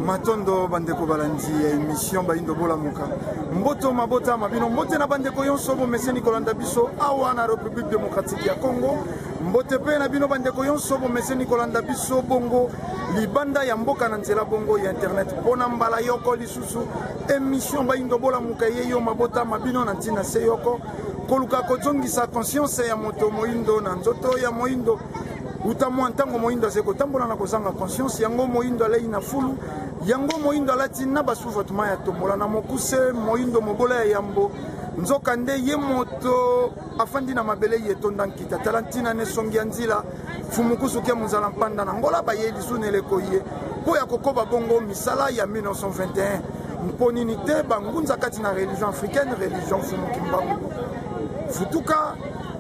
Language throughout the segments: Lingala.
Matondo bandeko balandi émission Baindo Bola Muka. Mboto mabota mabino mbote na bandeko yonso bo mese Nikolanda biso awa na République démocratique ya Congo. Mbote pe na bino bandeko yonso bo mese Nikolanda biso bongo libanda ya mboka na nzela bongo ya internet. Pona mbala yoko lisusu émission Baindo Bola Muka yeyo mabota mabino na ntina se yoko. Koluka kozongisa conscience ya moto moindo na nzoto ya moindo. Utamwa ntango moindo azeko tambola na kozanga conscience yango moindo alei na fulu yango moindo alati na basuvatuma ya tombola na mokuse moindo mobola ya yambo nzoka nde ye moto afandi na mabele yetonda nkita talantina ne songi ya nzila fumukusu ke muzala mpanda na ngola ba ye lisune leko ye po ya kokoba bongo misala ya 1921 mponini te bangunza kati na religion africaine religion fumukimbangu futuka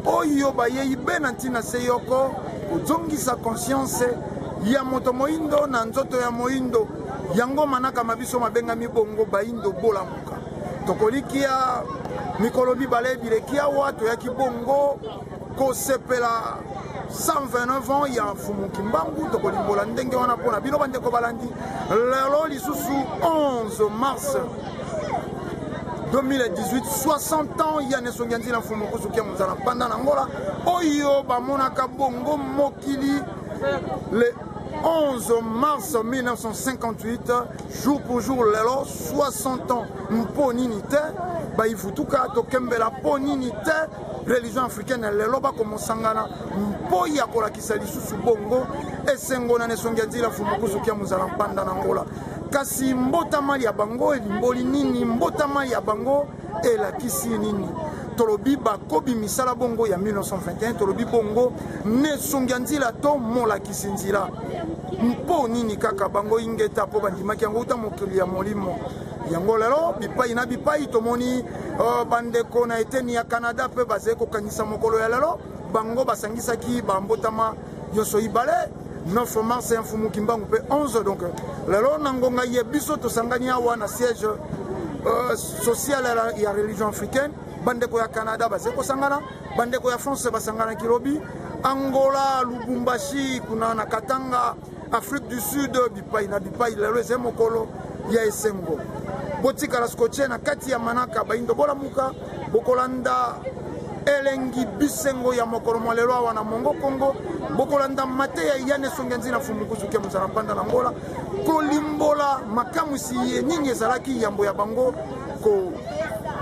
oyo ba ye ibe na ntina seyoko kozongisa conscience ya moto moindo na nzoto ya moindo yango manaka mabiso mabenga mibongo Baindo Bola Muka tokolikia mikolo bibale bilekia watu ya kibongo kosepela 129 ans ya Fumukimbangu tokolimbola ndenge wana pona bino bandeko balandi lelo lisusu 11 mars 2018 60 ans ya nesongi nzila Fumukusu kia muzala panda na ngola oyo bamonaka bongo mokili le 11 mars 1958 jour pour jour lelo 60 ans mponini te baifutuka tokembela ponini te religion africaine lelo bakomosangana mpo ya kolakisa lisusu bongo esengo na nesongi nzila Fumukusu kia muzala panda na ngola kasi mbotama ya bango elimboli nini mbotama ya bango elakisi nini tolobi bakobi misala bongo ya 1921 tolobi bongo nesongi nzila to molakisi nzila mpo nini kaka bango ingeta po bandimaki yango uta mokili ya molimo yango lelo bipai na bipai tomoni bandeko na eteni ya Canada pe bazali kokanisa mokolo ya lelo bango basangisaki bambotama yoso ibale 9 mars ya Fumukimbangu pe 11 donc lelo nangonga ye biso tosangani awa na siège social ya religion africaine bandeko ya Canada bazali kosangana bandeko ya France basangana kilobi Angola Lubumbashi kuna na Katanga Afrique du Sud bipai na bipai lelo eze mokolo ya esengo botika la scotche na kati ya manaka Baindo Bola Muka bokolanda elengi bisengo ya mokolo mwalelo awa na Mongo Kongo bokolanda mate ya yane songi nzina Fumukusu kia muzala panda na ngola kolimbola makamusi ye nini ezalaki yambo ya bango ko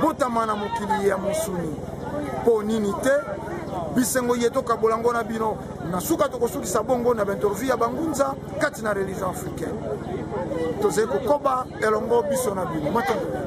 botama na mokili ya mosuni po nini te bisengo yeto kabolango na bino na suka tokosukisa bongo na bentorvi ya bangunza kati na religion africaine toze kokoba elongo biso na bino matongo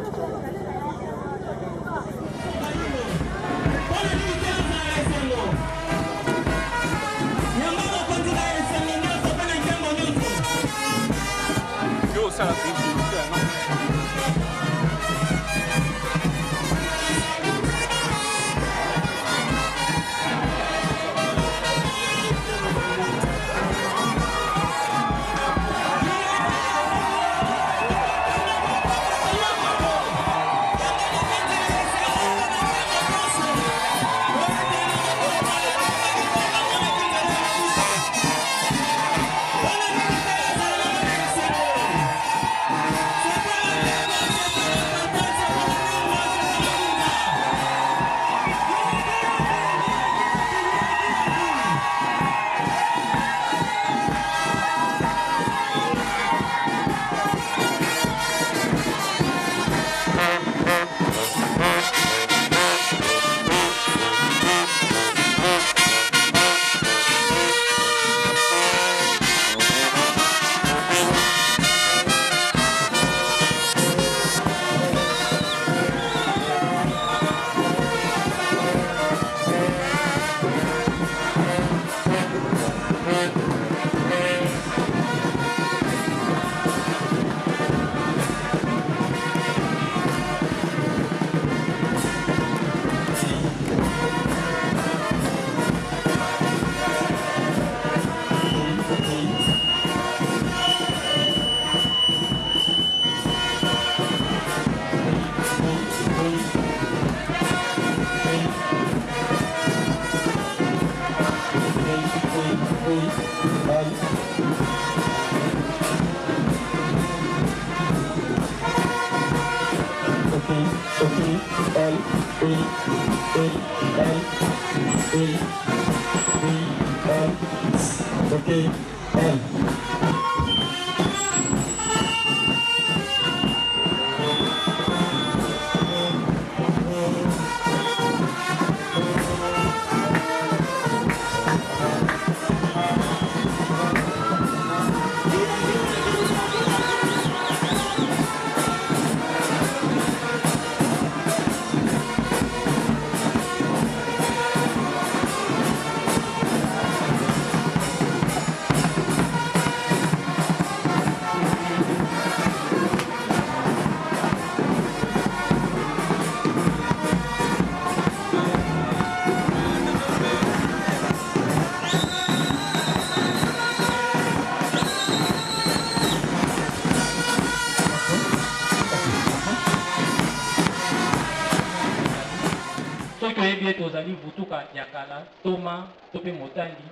tozali butuka ya kala toma to pe motandi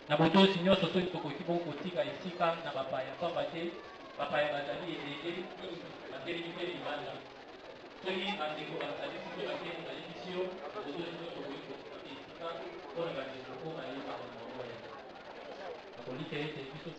na botosi nyonso soki tokoki kotika esika na bapaya pamba te bapaya bazali ebele mingi batelemi mpe libanda soki bandeko basalisi to bakeni bayebisi yo botosi nyonso tokoki kotika pe esika mpona bandeko po bayeba na bango ya bakolika ete biso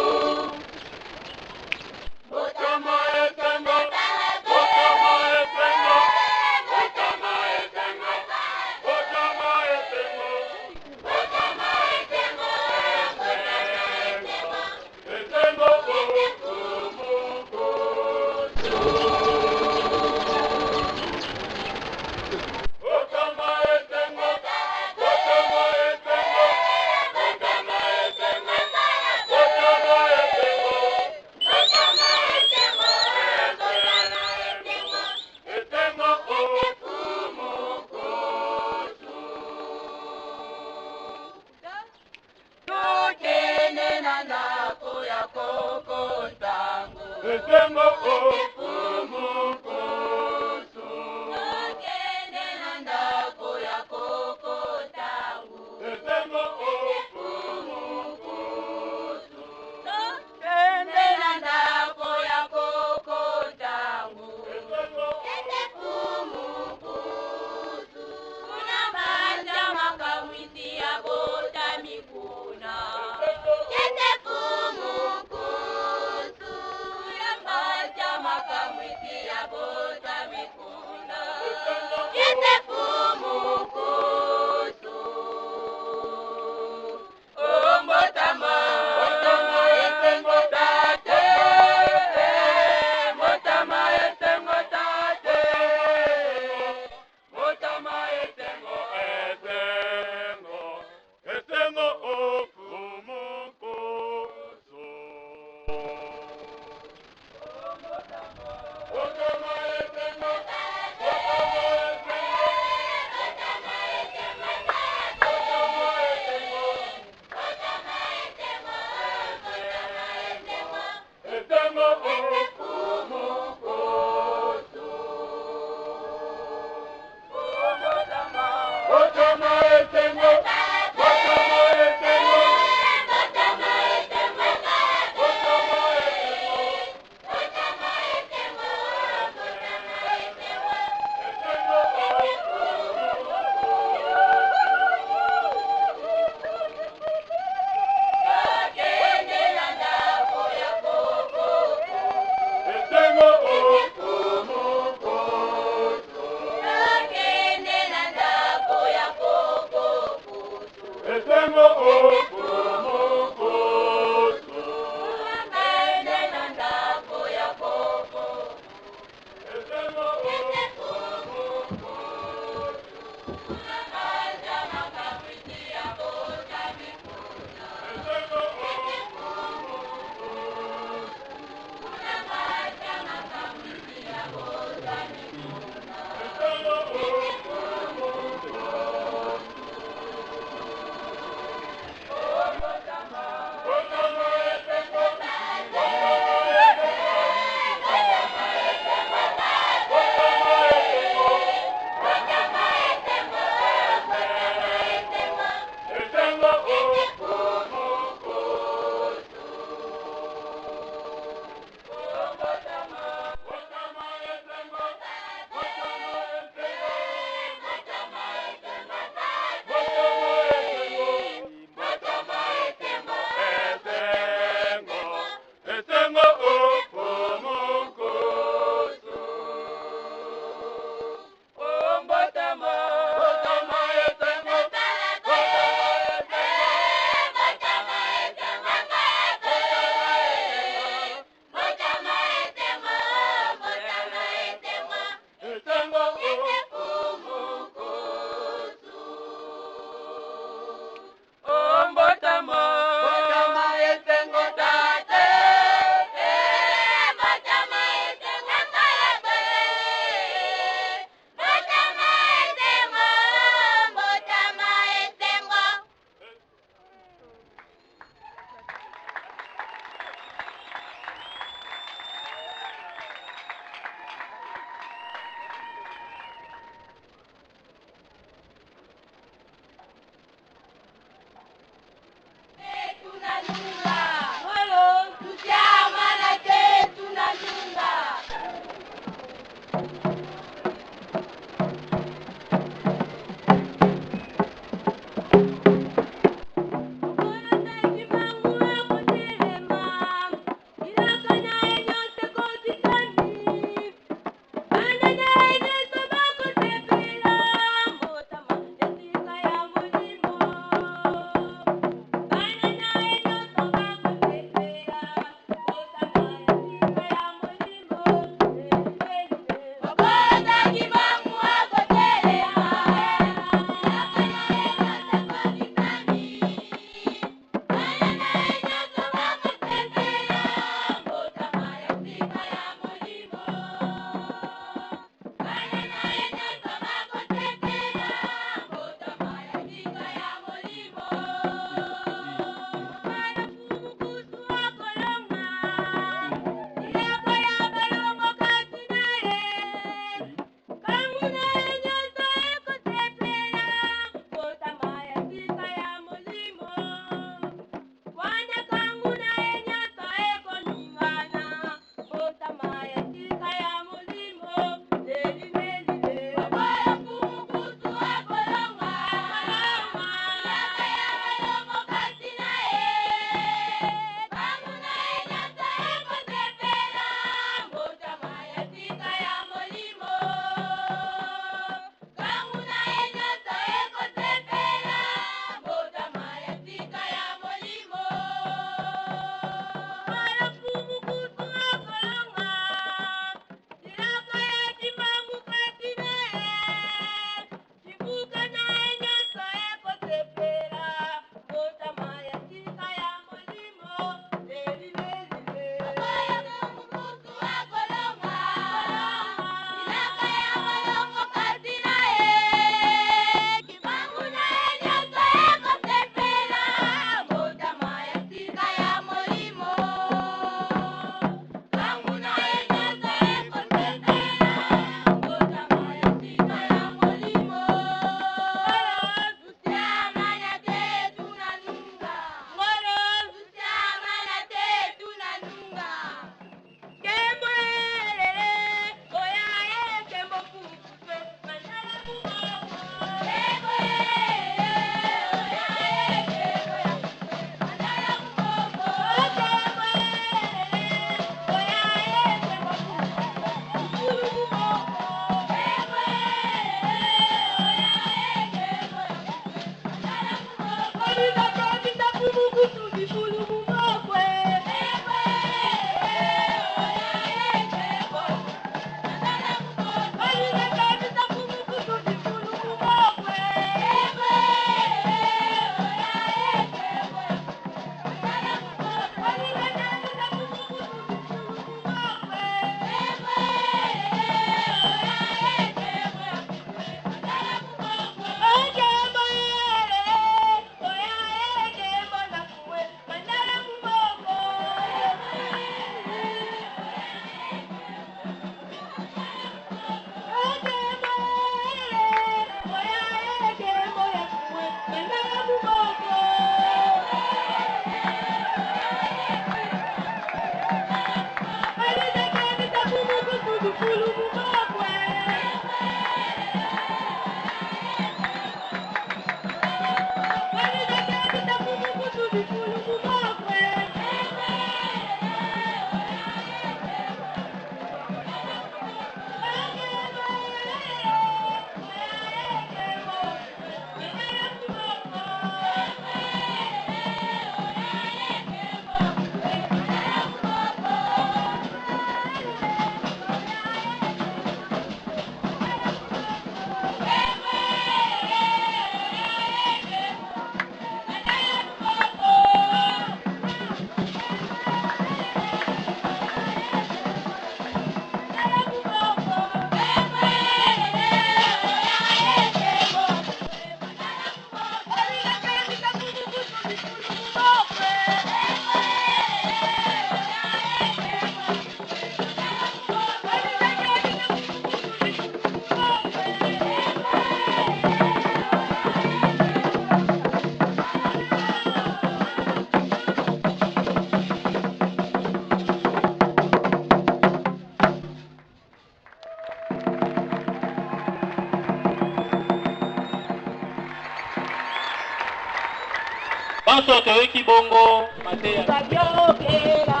Baso toyoki bongo mateya. Sabiokela,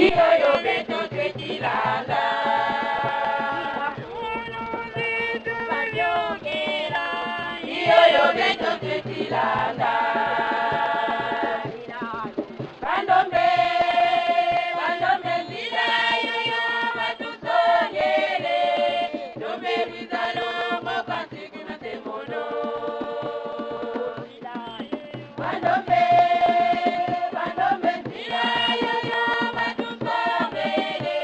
iyo yo beto twetilanda. Sabiokela, iyo yo beto twetilanda. Bandombe, bandombe zila yo yo batusongele. Dombe rizalo mokasi kuna temono. Bandombe, bandombe zila yo yo batusongele.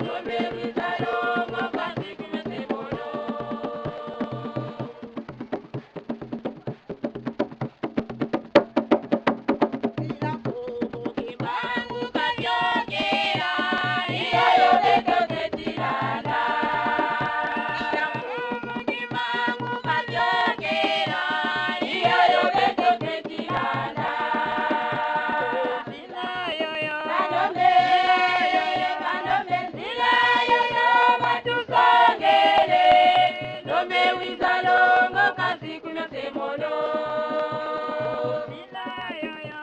Dombe rizalo mokasi kuna temono.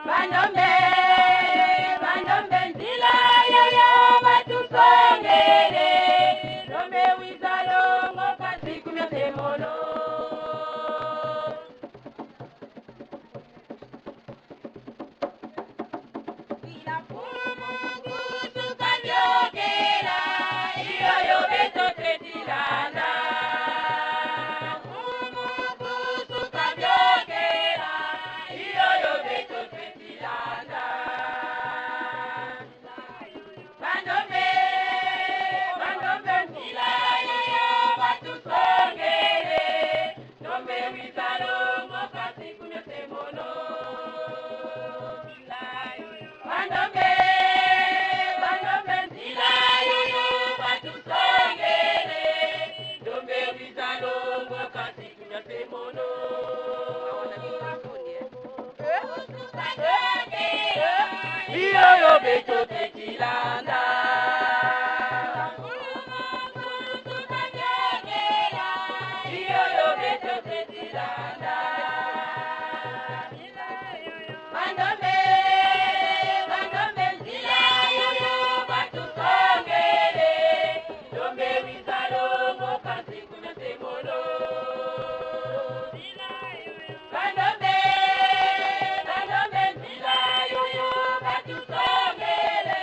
Bandombe, bandombe zila yo yo batusongele. Dombe wizalo ngokasi kumya temono. Ila fumu kutuka byogela, iyo yo beto twetilanda. Fumu kutuka byogela, iyo yo beto twetilanda. Bandombe, bandombe zila yo yo batusongele. Dombe wizalo ngokasi kumya temono. Bandombe, bandombe zila yo yo batusongele. Dombe wizalo ngokasi kumya temono. Iyo yo beto tetilanda. Iyo yo beto tetilanda. Bandombe, bandombe zila yo yo batusongele. Dombe wizalo ngokasi kumya temono. Bandombe, bandombe zila yo yo batusongele.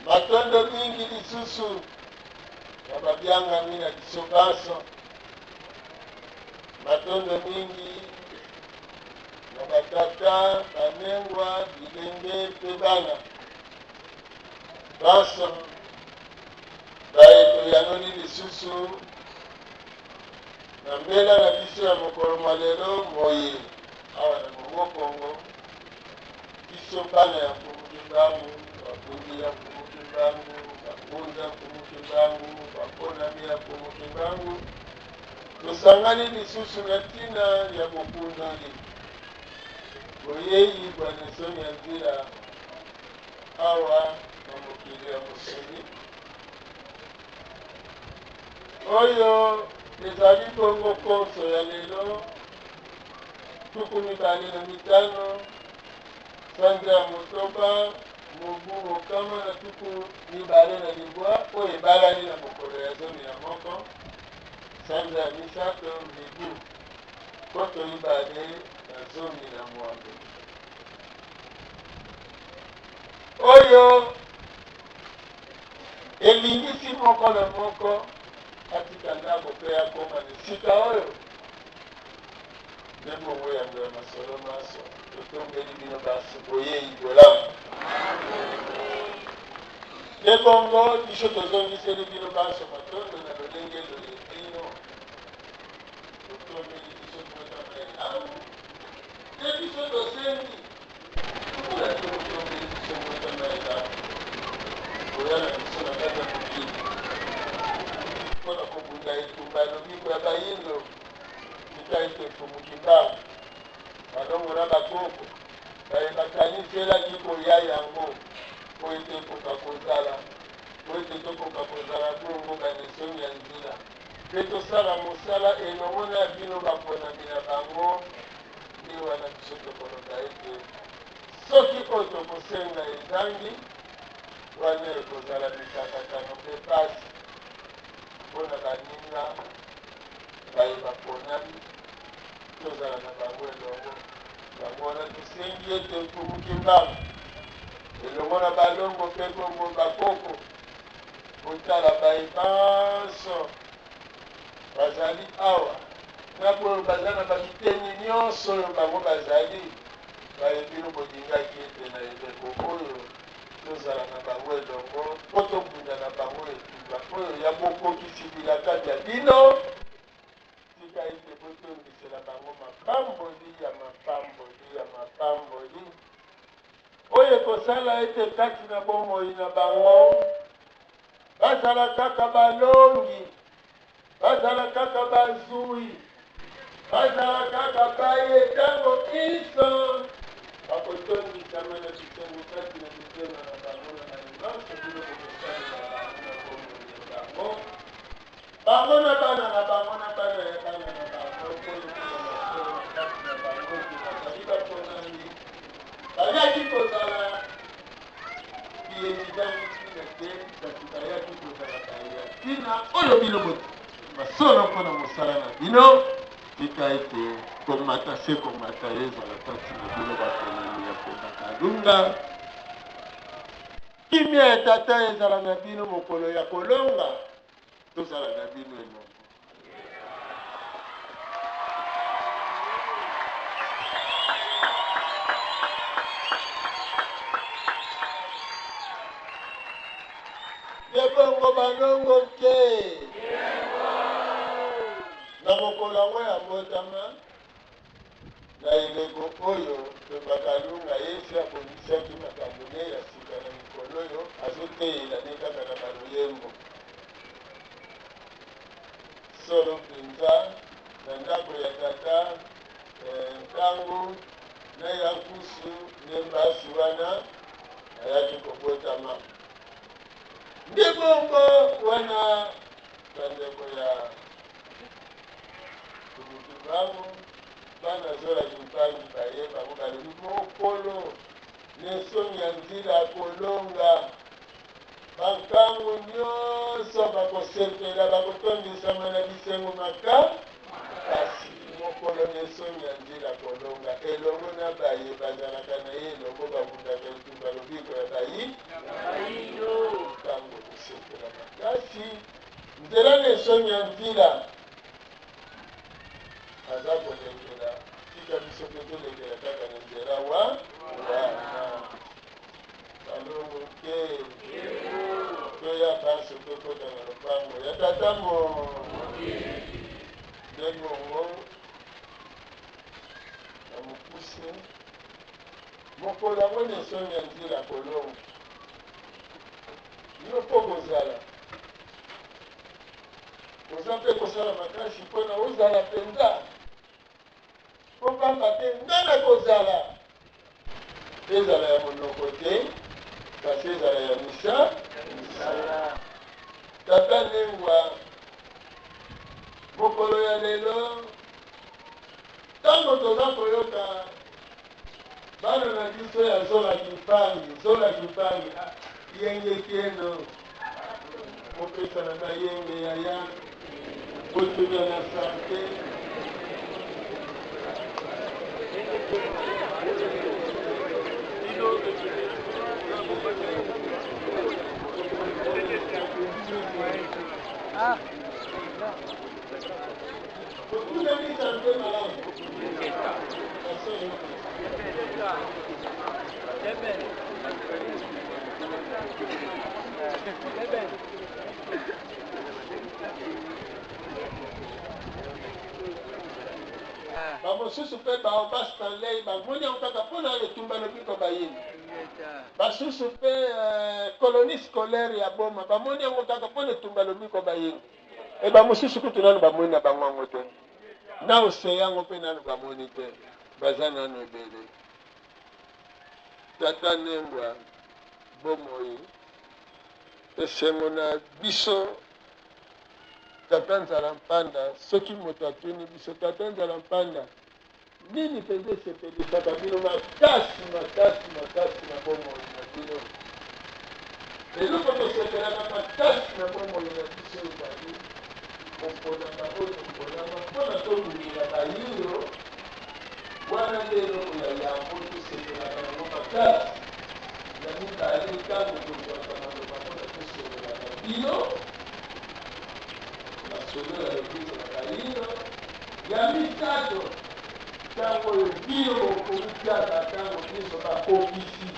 Matondo mingi lisusu ya babyanga mina kisobaso matondo mingi na batata banengwa bilenge mpe bana nyonso bayetoyanoli lisusu na mbela na biso ya mokolo mwa lelo moye awa na Kongo Kongo biso bana ya Mfumukimbangu babundi ya Mfumukimbangu bakunza Mfumukimbangu bakonami ya Mfumukimbangu tosangani lisusu na ntina ya bokundoli boyeyi bwa Nelson ya Nzila awa na mokili ya Mosuni oyo ezali bongo konso ya lelo 25 sanza ya motoba mobu mokama na 25 oyo ebalani na mokolo ya 11 sanza ya misato mibu koto ibale na 11 oyo elingisi moko na moko atika ndako mpe akoma na esika oyo nde bongo yango ya masolo maso totombeli bino basi boyeyi bolamu nde bongo biso tozongiseli bino baso matondo na lolenge loyebino totombeli biso tozama elamu nde biso tosengi tukula totombeli biso tozama elamu oya na biso na kati ya mokili mpona kobunda etumba lobiko ya bayindo tika ete Mfumukimbangu balongo na bakoko bakaniseli koya yango po ete ekoka kozala po ete tokoka kozala bongo ba Nelson ya Nzila mpe tosala mosala elongo na bino baponami na bango nde wana biso tokoloba ete soki oyo tokosenga ezangi wana ekozala mikakatano mpe pasi mpona baninga baye baponami tozala na bango elongo bango wana tosengi ete Mfumukimbangu elongo na balongo mpe bongo bakoko kotala baye banso bazali awa na boyo baza na bakiteni nyonso oyo bango bazali bayebino bolingaki ete na eleko oyo tozala na bango elongo mpo tobunda na bango etumba oyo ya bokokisi bilaka bya bino tika ete botongisela bango mapamboli ya mapamboli ya mapamboli oyo ekosala ete kati na bomoi na bango bazala kaka balongi bazala kaka bazui bazala kaka baye ntango iso bakotondisama na bisengo kati na mitema na bango na balimbanso bino bokosalela bango na bomoi na bango bango na bana na bango na bana ya bana na bango oyo kuna masolo na kati na bango ete bazali baponami bayaki kozala biyekidani tina te kasi bayaki kozala baye tina oyo bino masolo mpona mosala na bino tika ete komata se komata ezala kati na bino baponami ya kobakalunga kimia ya tata ezala na bino mokolo ya kolonga tozala na bino elongo bongo banongo te na mokolo yango ya mbotama na eleko oyo bakalunga yesi abomisaki makambo ne ya sika na mikolo oyo azoteyela ne kaka na baloyembo solo mpenza na ndako ya tata ntango na ya kusu ne mbasi wana ayaki kobotama nde bongo wana bandeko ya Mfumukimbangu bana zolaki mpangi baye bango balobi mokolo Nelson ya Nzila kolonga bankango nyonso bakosepela bakotondisama na bisengo makasi mokolo Nelson ya Nzila kolonga elongo na baye bazalaka na ye elongo babundaka etumba lobiko ya bayindo ntango kosepela makasi nzela Nelson ya Nzila aza kolekela tika biso mpe tolekela kaka na nzela wa wana balongo ke toya basi tokota na lopango ya tatango ndenge ongo na mokuse mokolo yango nesoni ya nzela kolongo yo mpo kozala koza mpe kosala makasi mpona ozala mpenza mpo pamba te ngana kozala ezala ya monoko te kasi ezala ya misala tata Nengwa mokolo ya lelo ntango toza koyoka bana na biso ya zola kimpangi yenge kieno mopesana na yenge yaya kotunya na sante kotunya ni sante malamu bamosusu mpe baoba Stanley bamoni yango kaka mpona etumba lobiko bayini basusu mpe colonie scolaire ya Boma bamoni yango kaka mpona etumba lobiko bayini e bamosusu kutu nano bamoni na bango yango te na ose yango mpe nano bamoni te baza nano ebele tata Nengwa bomoi esengo na biso tata Nzala Mpanda soki moto atuni biso tata Nzala Mpanda nini mpenza esepelisaka bino makasi na bomoi na bino eloko tosepelaka makasi na bomoi na biso ezali koponaka oyo toponama mpona tolukila bayiyo wana nde eloko ya yango tosepelaka yango makasi na mibale ntango tozwaka maloba mpona tosololaka bino nasolo ya lobiso na bayino ya misato ntango oyo bino bokomikiaka ntango biso bakokisi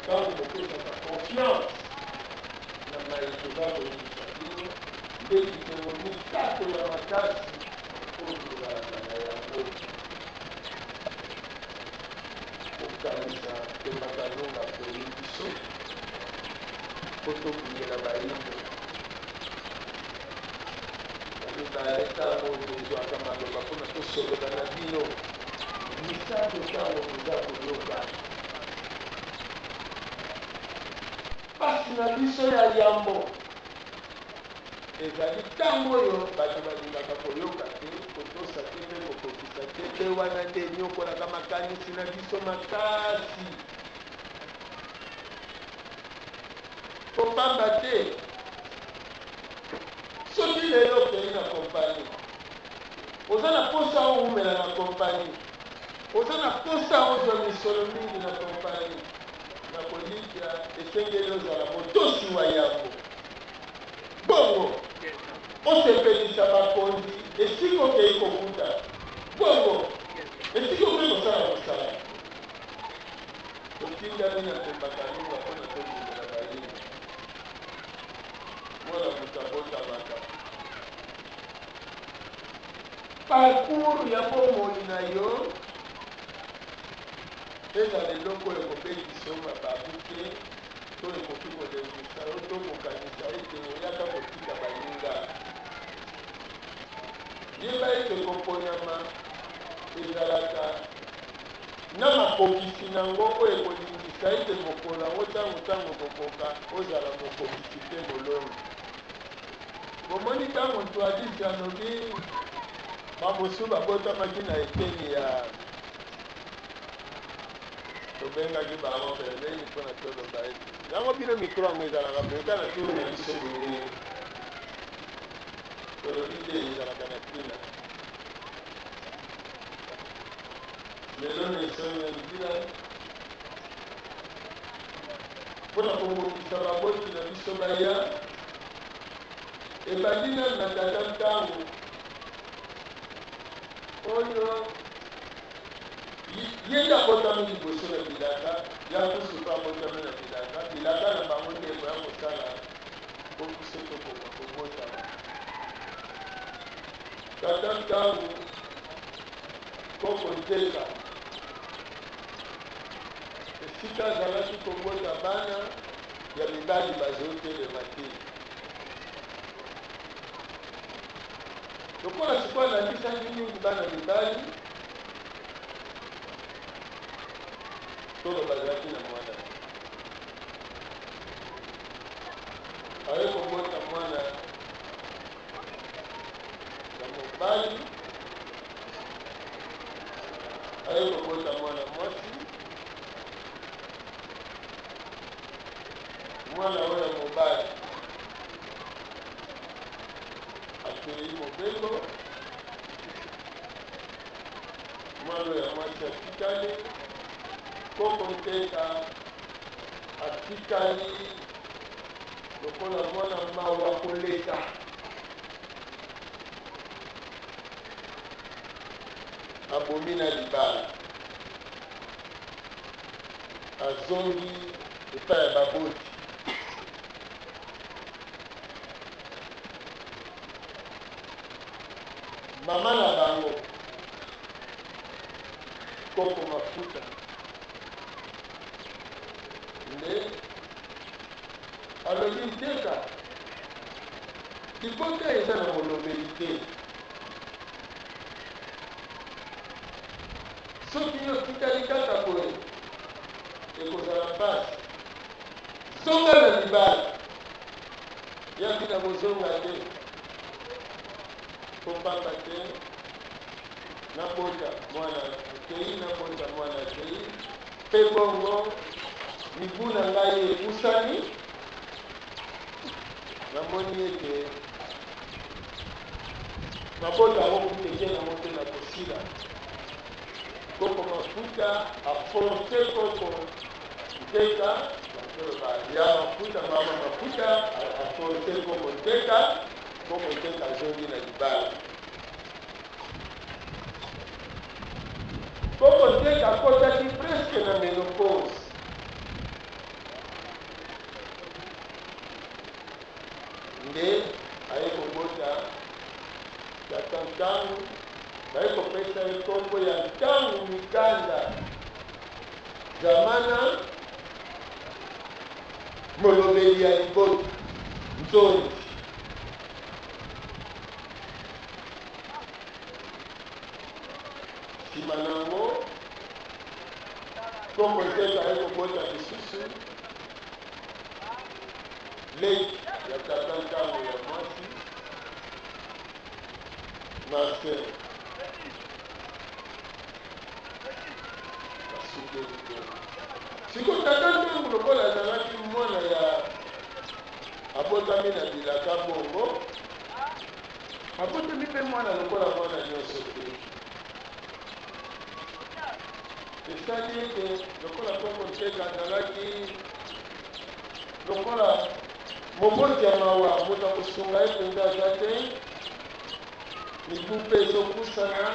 ntango bopesaka confiance na maye toza koyebisa bino nde likongo misato ya makasi oyo tozalaka na yango kokanisa mpe bakalonga peli biso po tokundela bayindo mibale ntango tozwaka maloba mpona tosolola na bino misato ntango toza koyoka pasi na biso ya yambo ezali ntango oyo bato balingaka koyoka te kotosa te mpe kokokisa te mpe wana nde niokolaka makanisi na biso makasi kopamba te soki lelo okei na kompani oza na posa oumela na kompani oza na posa ozwa misolo mingi na kompani na kolibia esengeli ozala motosi wa yango bongo osepelisa bakonzi esika okei kokuta bongo esika okei kosala mosala totindami na tembakalunga mpona tokundela bayini mwana moto abotamaka parcours ya bomoi na yo ezala eloko oyo ekobekisa yo mababu te to ekoki kolengisa yo to kokanisa ete oyaka kotika baninga yeba ete koponyama ezalaka na makokisi nango oyo ekolingisa ete mokolo yango ntango kokoka ozala mokokisi te molongo bomoni ntango ntwadisi alobi bamosu babotamaki na eteni ya tobengaki bango pembeni mpona toloba ete yango bino mikro yango ezalaka meka na turu na biso boye tolobi te ezalaka na ntina lelo na esoni ya nzila mpona kobongisa baboti na biso baya ebandi nanu na tata ntango oyo yenda kotami liboso na bilaka ya kusuka kotami na bilaka na bango ndeko ya kosala kokuse tokoka kobotama tata ntango kokoteka esika azalaki kobota bana ya mibali bazotelema te lokola sikoyo nandisaki mingi bana mibali tolo bazalaki na mwana aye kobota mwana ya mobali aye kobota mwana mwasi mwana oyo ya mobali akei mobeko mwana oyo ya mwasi atikali koko nteka atikali lokola mwana mawa koleka abomi na libala azongi epai ya baboti mama na bango koko mafuta nde alobi nteka libota eza na molobeli te soki yo tikali kaka boye ekozala mpasi zonga na libala yaki na kozonga te kopamba te nabota mwana akei nabota mwana akei mpe bongo mibu na ngai ebusani namoni ete mabota yango kuteke nango te na kosila koko mafuta aforce koko nteka ya mafuta mama mafuta aforce koko nteka azongi na libala koko nteka akotaki preske na menopause nde aye kobota tata ntango baye kopesa ye nkombo ya ntango mikanda zamana molobeli ya libota nzondi nsima nango koko nteka aye kobota lisusu leki ya tata ntango ya mwasi Marcel siko tata ntango lokola azalaki mwana ya abotami na bilaka bongo abotami mpe mwana lokola mwana nyonso te esali ete lokola koko nteka azalaki lokola moboti ya mawa moto akosunga ye mpenza aza te mibu mpe ezokusana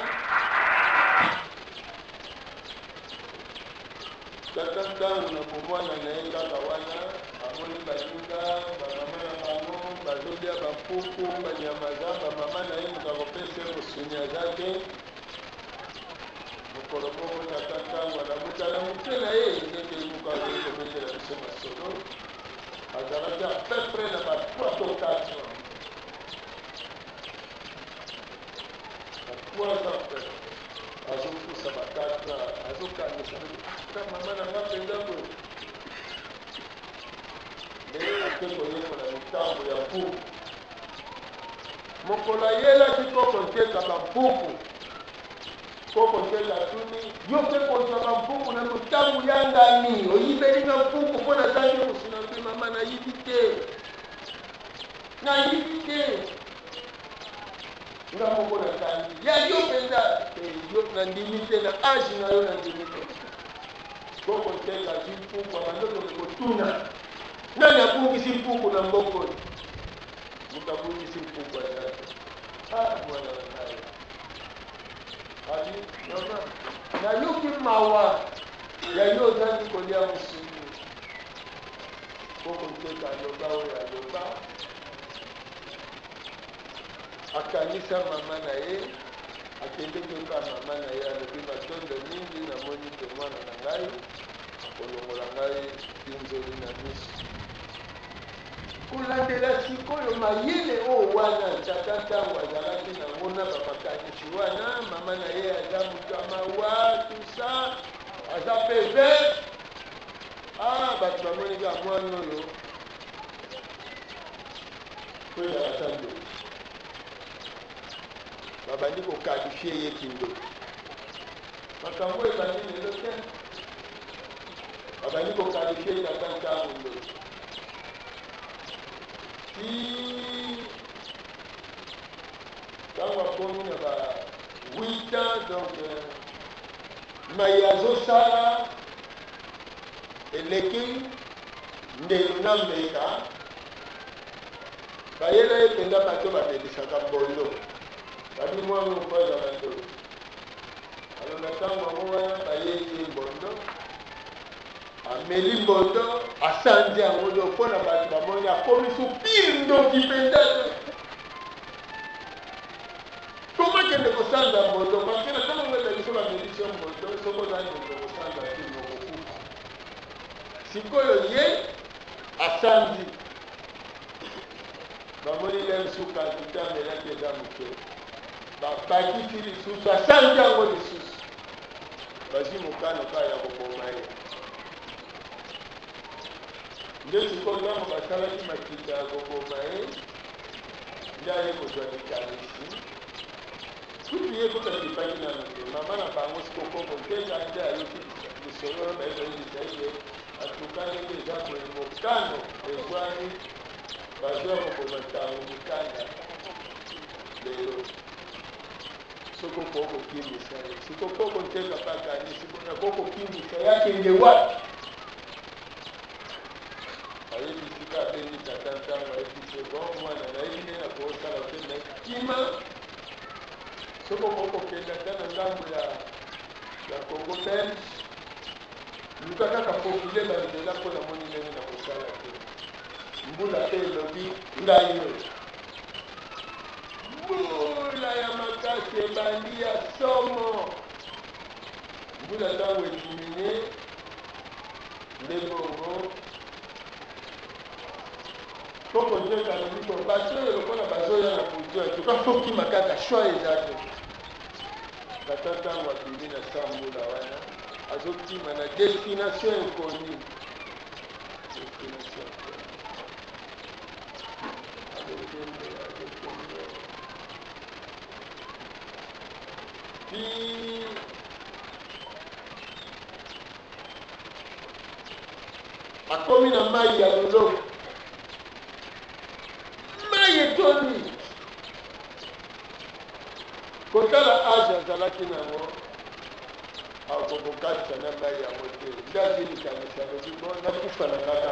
tata ntango na bomwana na ye kaka wana amoni baninga bamama na bango bazolia bampuku banyama za bamama na ye moto akopesa ye mosuni aza te mokolo moko tata ntango anabotana moke na ye ndenge eluka azokomekela biso masolo azalaki apepre na ba 3 to 4 azopusa ba 4 azokangisa mama na nga mpenza boye nde ake koyekola mitambo ya mpuku mokolo ayelaki koko nteka bampuku koko nteka atuni yo mpe kozwa bampuku na motambu ya ngani oyibelinga mpuku mpo nazangi mosuna mpe mama nayibi te nga moko natangi ya yo mpenza yo nandimi te na age na yo nandimi te koko nteka azwi mpuku abandoto kotuna nani abungisi mpuku na mbokoli moto abungisi mpuku azali mwana na ngai abi mama nayoki mawa ya yo ozali kolia mosuni kokoteka aloba oyo aloba akanisa mama na ye akende koyoka mama na ye alobi batondo mingi namoni te mwana na ngai kolongola ngai binzoli na miso kolandela sikoyo mayele oyo wana tata ntango azalaki nango na bamakanisi wana mama na ye aza moto ya mawa tusa aza peve bato bamonika mwana oyo oyo aza ndoki babandi kokalifie ye kindoki makambo ebandi lelo te babandi kokalifie tata ntango ndoki ntango akomi na ba 8 ans donc mai azosala eleki ndelo na mbeka bayela ye mpenza bato bamelisaka mbondo babi mwana moko azala ndoki alonga ntango yango wana bayeli ye mbondo ameli mbondo asanzi yango nyo mpo na bato bamoni akomi supire ndoki mpenza te tomakende kosanza mbondo parce na ntango ngo ezabiso bamelisi yo mbondo soko ozalende kosanza ti nokokufa sikoyo ye asanzi bamoni le suka tuta melaki eza moke babakisi lisusu asanzi yango lisusu bazwi mokano kaka ya koboma ye nde sikoyo ntango basalaki makita ya koboma ye nde aye kozwa likanisi kutu ye kotakipaki nano te mama na bango sikokoko nkeka nde ayoki lisolo bayekoyebisa ete atuka ndenge eza boye mokano ezwani bazwa koboma ntango mikanda lelo sokoko kokimisa ye sikokoko nkeka pakani sikona kokokimisa yakende wapi ayebisika abengi tata ntango ayebise bon mwana nayebi nde na koosala te na kima soko kokokenda ta na ngambo ya Congo belge luka kaka fokile banzela mpo namoni ndenge na kosala te mbula mpe elobi ngai oyo mbula ya makasi ebandi ya somo mbula ntango elimine nde bongo koko nzeka lobiko bato oyo lokola bazoya na butu atuka fokima kaka shwa eza te tata ntango abimi na sambula wana azotima na destination ekoni akomi na mai ya lolo mai etoni kotala age azalaki nango akokokatisa na mai yango te nde azilikanisa lobi bo nakufa na kaka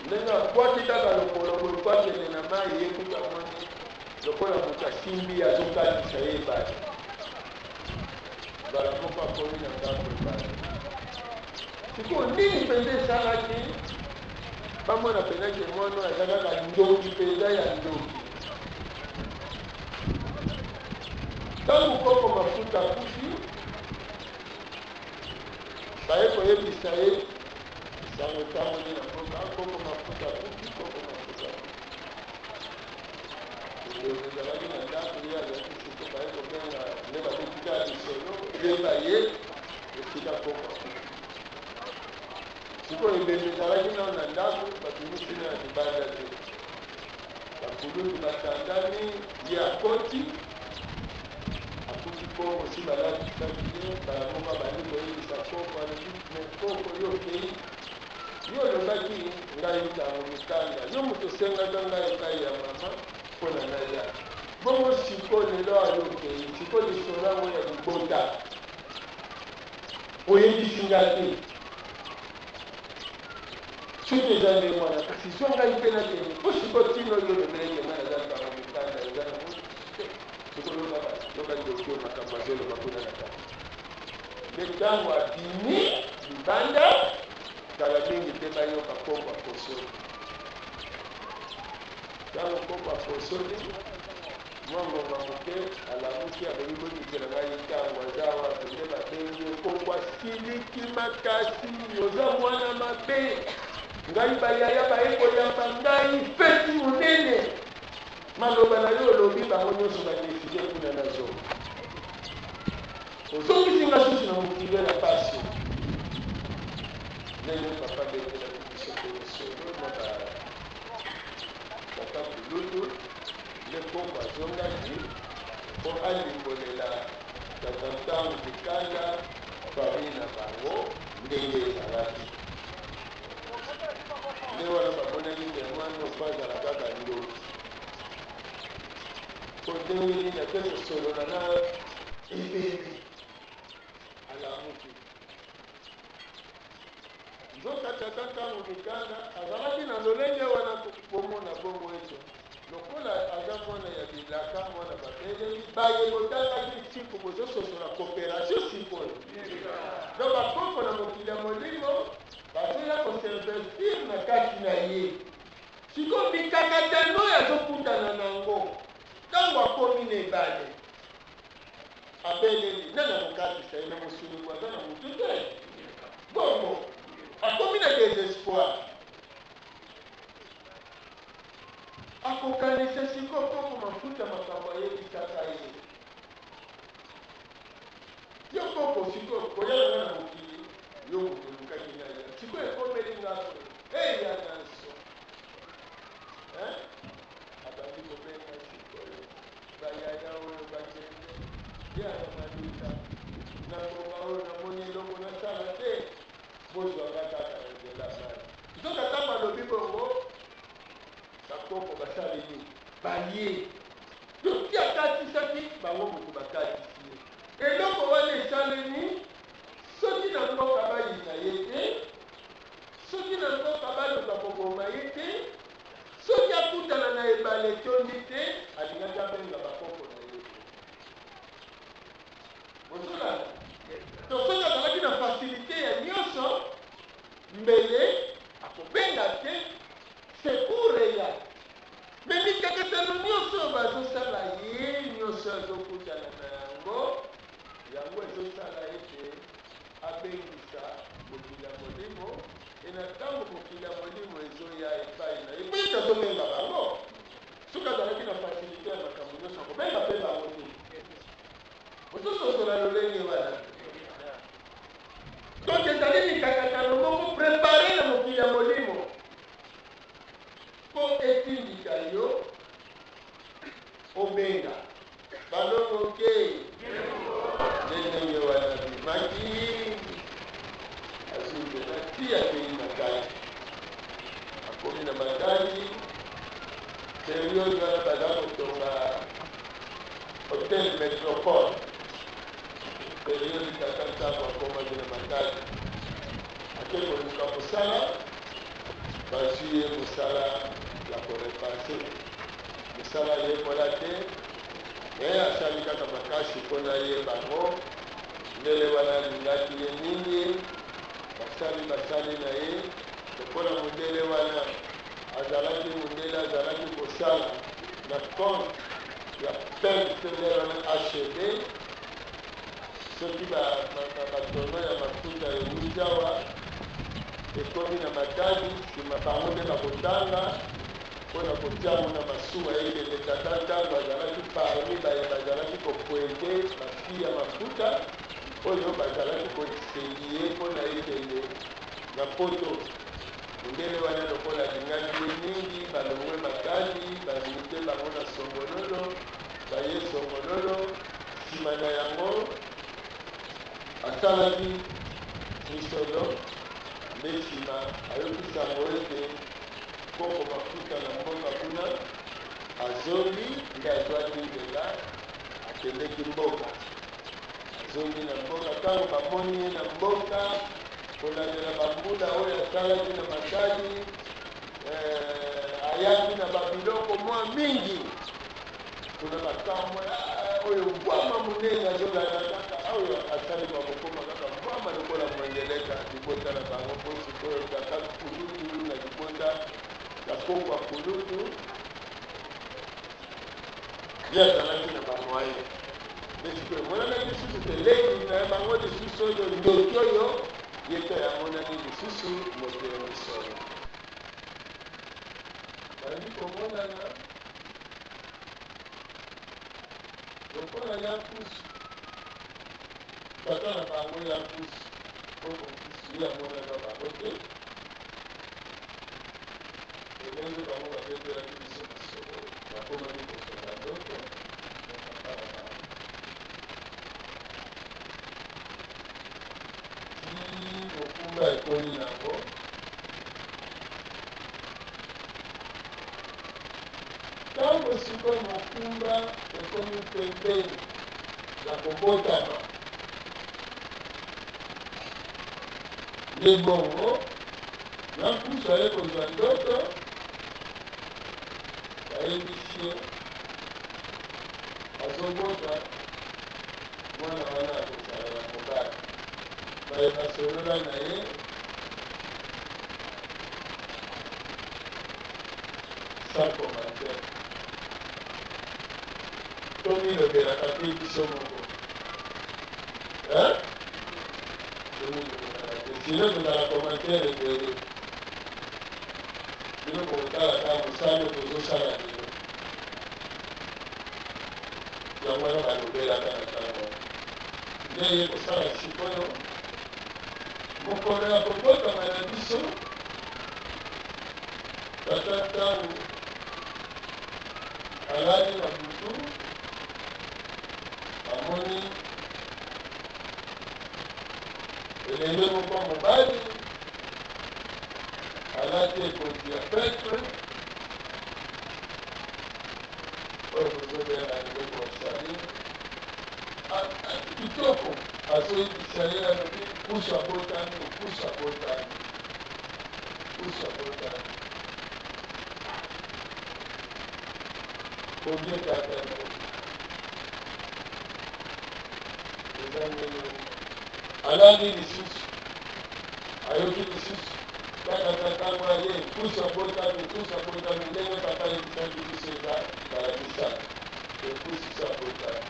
ndenge abwaki kaka lokolo boye kwakende na mai ye kuta moni lokola moto asimbi azokatisa ye ebale mbala moko akomi na ngambo ebale sikoyo nini mpenza esalaki bamona mpenaki mwana oyo aza kaka ndoki mpenza ya ndoki ntango koko mafuta akufi baye koyebisa ye sango etamboli na mboka koko mafuta akufi koko mafuta ezalaki na ndako ye azalaki siko baye kobenga nde babetika ya lisolo yeba ye esika koko akufi sikoyo ebembe ezalaki nao na ndako batumisi na libanda te bakulutu batandani ye akoti akuti koko si balakisaki ye balamoka bandi koyebisa koko alobi me koko yo okei yo olobaki ngai ntango mikanda yo moto osengaka ngai epai ya mama mpo na ngai ya bongo siko lelo ayo okei siko lisolo yango ya libota oyebisi nga te soki eza nde mwana kasi zwa ngai mpe nakende po siko tino yo lobeleke ngai aza ntango mikanda eza na sikoloba basi yoka ndokyo makamazolo makuna na kati ntango abimi libanda kala mingi te bayoka kombo akosoli ntango kombo akosoli mwangonga moke alamuki akoki kotikela ngai ntango aza wapi nde babengi kombo asiliki makasi oza mwana mabe ngai bayaya bayekoyamba ngai feti monene maloba na yo olobi bango nyonso badefile kuna na zomo ozongisinga susu na mokili na pasi ndenge papa betelaki biso pe lisolo na tata kulutu nde kombo azongaki mpo alimbolela tata ntango likanda fami na bango ndenge ezalaki nde wana bamonaki nde mwana ofa azala kaka ndoti po ndenge nini ate kosolola na ebele alamuki nzoka tata ntango mikanda azalaki na lolenge wana komona bongo eto lokola aza mwana ya bilaka mwana babeleli baye botangaki ntiku bozososola coopération sikoyo do bakoko na mokili ya molimo bazoya koservestir na kati na ye sikoyo mikakatano oyo azokutana nango ntango akomi na ebale abeleli nana mokatisa ye na mosuluku aza na motu te bongo akomi na désespoir akokanisa sikoyo koko mafuta makambo ayebisaka ye yo koko sikoyo koyala na mokili yo moto olukaki na ya sikoyo ekomeli ngako eya nanso abandi kobenga sikoyo bayaya oyo bakende yana maluta nakonga oyo namoni eloko nasala te bozwanga kaka na nzela mai nzoka ntango alobi bongo bakoko basali nini balie yoki akatisaki bango moto bakatisi ye eloko wana esalemi soki na mboka bayina ye te soki na mboka baluka koboma ye te soki akutana na ebale tondi te alingaki abenga bakoko na ye ozolala to soki azalaki na fasilité ya nyonso mbele akobenga te sekureya me mikakatano nyonso bazosala ye nyonso azokutana na yango ezosala ete abengisa mokili ya molimo ena ntango mokili ya molimo ezoya epai na ye poyete azobenga bango soki azalaki na fasilité ya makambo nyonso akobenga mpe bango te ozososola lolenge wana donc ezali mikakatano moko prépare na mokili ya molimo mpo etindika yo obenga balongoke ndenge wana bimaki azunge na tia pei makali akomi na makali periode wana baza kotonga hotel métropole periode tata ntango akomaki na makali ake koluka mosala bazwi ye mosala ya korepanse mosala yekola te me asali kaka makasi mpona ye bango ndele wana alingaki ye mingi basali na ye lokola mondele wana azalaki mondele azalaki kosala na compte ya perte ndele wana hb soki batono ya mafuta ewuzawa ekomi na matadi nsima bango nde bakotanga mpona kotiango na masuwa ekende tata ntango azalaki parmi baye bazalaki kopointe basi ya mafuta oyo bazalaki koselie mpona ekende na poto mondele wana lokola alingaki ye mingi balongwe matadi balimite bango na songololo baye songololo nsima na yango asalaki misolo nde nsima ayokisango ete koko mafuta na mboka kuna azongi nde azwaki nzela akendeki mboka azongi na mboka ntango bamoni ye na mboka kolandela bambula oyo asalaki na matadi ayaki na babiloko mwa mingi kuna bakamwa oyo bwama monene azolala kaka oyo asalema kokoma kaka bwama lokola mwangeleka libota na bango mpo sikoyo kaka kulutu na libota ya kongwa kulutu ye azalaki na bamwaye esikoyo emonanaki lisusu teleki na bango lisusu oyo ndoki oyo ye mpe yamonani lisusu mokili misolo bandi komonana lokola ya kusu tata na bango ya kusu oko kusu ye amonaka bango te ebenze bango babetolaki biso masolo bakomaki kosola ndoto papa na bango ti mokumba ekoli nango ntango sikoyo mokumba ekomi pembeni na kobotama nde bongo na kusu aye kozwa ndoto bayebisi ye azobota mwana wana akozala na mobali baye basolola na ye sans commentaire tomilobelaka te biso moko tomilobelaka te sino tozala commentaire ebele bino kotalaka mosala tozosala lelo yango wana balobelaka na ntango nde ye kosala sikoyo mokolo ya kobotama na biso tata ntango alali na butu amoni elenge moko mobali alati ekoti ya petre oyo kozobela eloko osali kitoko azoyebisa ye alobi kusu abotani kusu abotani kusu abotani kobie tata eza ndenge alali lisusu ayoki lisusu kaka tatango aye kusu abotami ndenge tata yebisaki biso eza balabisaka ekusu so abotami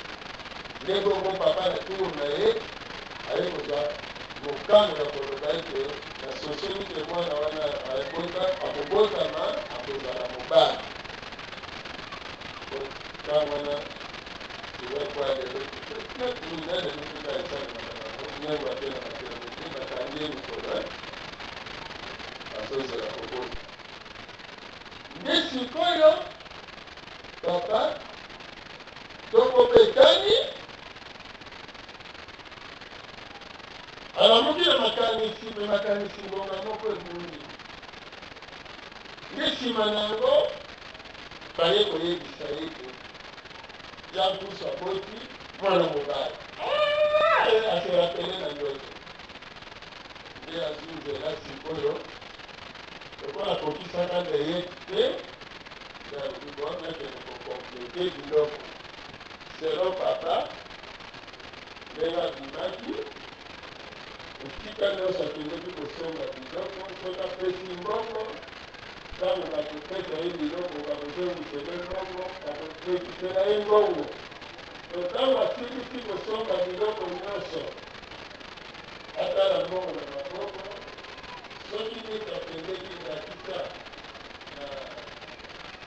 nde bongo papa na tour na ye aye kozwa mokano ya koloba ete nasosoli te mwana wana akobotama akozala mobali ntango wana ezakwa lelo minene mituka esalemaka nango nyangwa te na maternité bakangi ye mikolo azozela kobota nde sikoyo papa tokobetani alamuki na makanisi me makanisi ngonga moko ebundi nde nsima na yango baye koyebisa ye te ya kusu aboti mwana mobali aserapele na ndoto nde azuzela sikoyo lokola kokisaka na ye te nakende kokomplete biloko selo papa ndenge abimaki esika nyonso akendeki kosomba biloko soki apesi mbongo ntango bakopesa ye biloko bakozongisele mbongo bakopekisela ye mbongo ntango asilisi kosomba biloko nyonso atala mbongo na maboko soki neti akendeki nakisa na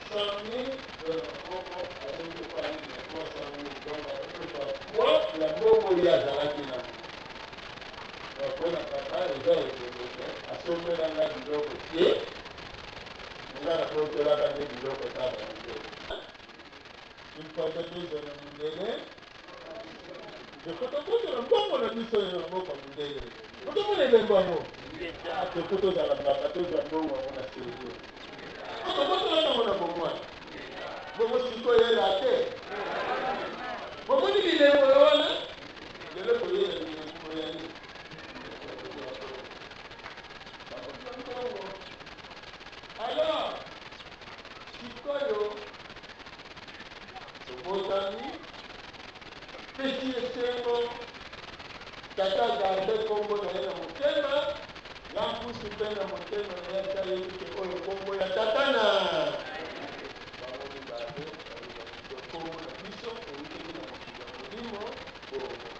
100,000 na maboko azongopali na 300,000 donc akopesa po ya mbongo ye azalaki na mpona papa eza ezolote asombelanga biloko te nga nakotelaka nde biloko kaka biloko impataki ezala mondele ekotokotela mbongo na biso ya mboka mondele otomona elembo yango toko tozala mbaka tozwa mbongo yango na serite otokotelaka na bomwana bongo sikoyo yela te bomoni bilembo wana lelo koyela bilembo yani alors sikoyo tobotami tata garde kombo na ye na motema ya mpusu mpe na motema na ye ata yebi ke oyo kombo ya tata na bango mibale kombo na biso euteki na mokili ya molimo bongo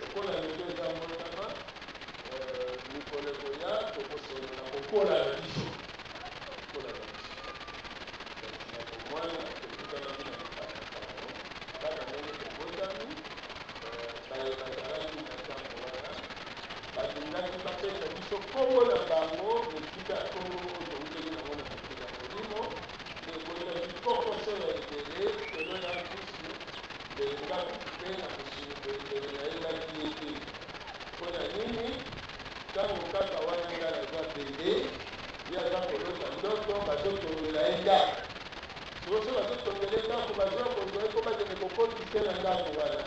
lokola lelo eza mbotama mikolo ekoya tokosolola kokola na biso kokola na biso na komwana tokutanaki na mipakapano kaka ndenge tobotami bazalaki na ntango wana balingaki bapesa biso kombo na bango esika kombo oyo touteki nango na mokili ya molimo ekozaki kokoso ya ebele lelo ya kusu elengaki mpe na kosunga ebele nayebaki ye te mpo na nini ntango kaka wana nga naza bebe ye aza kolota ndoto bazotongela ye ndako soso bazotongela ndako bazwa kozwa ye ko bakende kokotise na ndako wana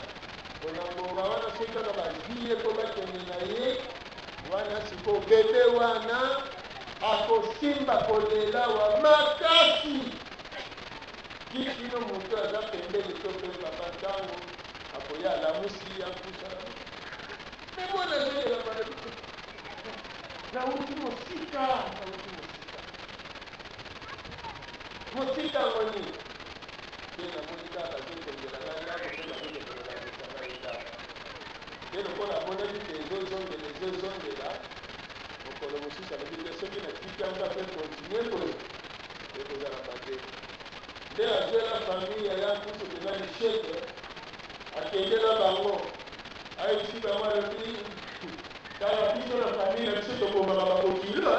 mpona ngonga wana soki kaka bazwi ye ko bakende na ye wana siko bebe wana akosimba kolela wa makasi kikino moto aza pembeni to mpe papa ntango akoya alamusi ya kusa me mwana azolela bana biso nauti mosika mosika ngoni mpe namoni kaka azotongela ngai ndako mpe bazotongela misanga ye ndako mpe lokola amonaki ke ezozongela mokolo mosusu alobi te soki natiki yango mpe kontinue koyo ekozala bate nde azwela famille ya kusu pena lisheke akendela bango ayebisi bango alobi tala biso na famille na biso tokomaka bakokilo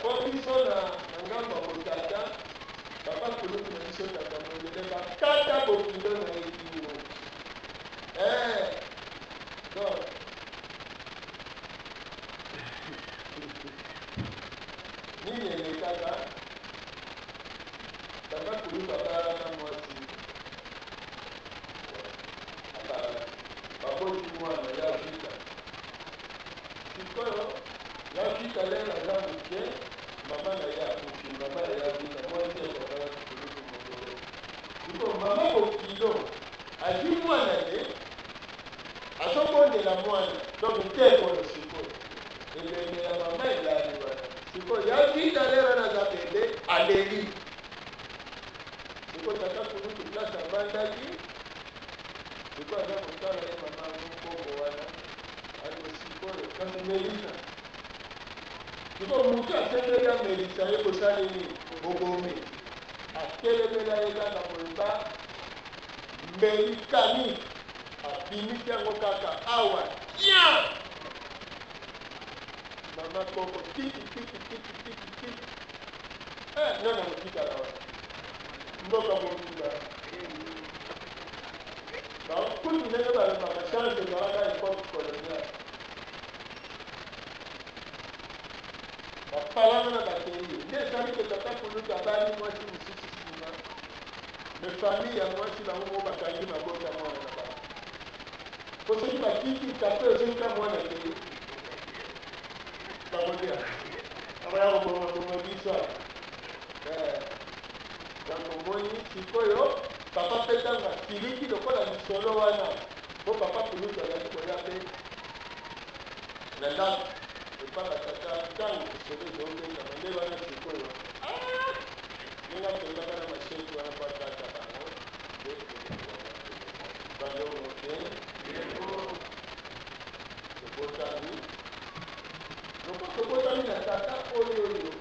po biso na ngambo kotata papa kulutu na biso tata mondele bakata bokilo na ekingo donc nini elekaka tata kulutu akalaka mwasi baboti mwana ya vita sikoyo ya vita lelo aza moke mama na ye akufi mama ya vita mwasi akalaka kulutu mondele siko mama bokilo azwi mwana ye azobondela mwana donc tekolo sikoyo ebene ya mama elali wana sikoyo ya vita lelo naza bebe aleli sikoyo tata kulutu place abandaki sikoyo aza kotala ye mama mokoko wana ayo sikoyo kasi melisa sikoyo motu asengeli amelisa ye kosaleli bobomi atelemela ye kaka koyeba melikani abimisi yango kaka awa tia mama koko tiki nana motikala wana mboka mobimba kutu ndenge balobaka chance ezalaka epoke coloniale bapalanga na bakei nde esali ke tata kulutu abali mwasi mosusu nsima me famille ya mwasi bango mo bakangi mabota mwana na bango po soki bakiki kape ozonga mwana te bakolia akoya kobomaboma biso donc omoni sikoyo papa mpe ntango asiliki lokola lisolo wana po papa kulutu azali koya mpe na ndako epa batata ntango lisolo ezobengama nde wana sikoyo ndenge akendaka na masheki wana po atata bango bandongo te tobotami loko tobotami na tata oyo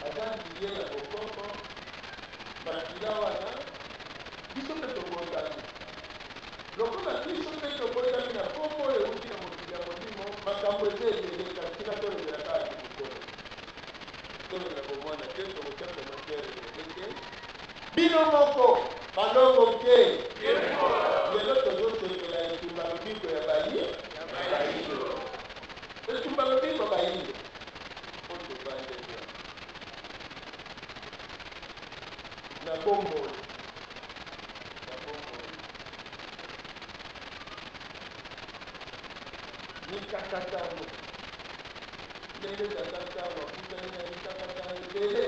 aza liye ya bokoko makila wana biso mpe tobotami lokola biso mpe tobotami na kombo oyo euti na mokili ya molimo makambo eza ebele kasi tika tolobelaka ati mokolo tolobela komwana te tokotia commentaire ebele te bino moko bandongo te lelo tozosepela etumba lobiko ya bayindo etumba lobiko bayindo oyo tobandeli na bomoi mikakatano ndenge tatantano akutani na mikakatano ebele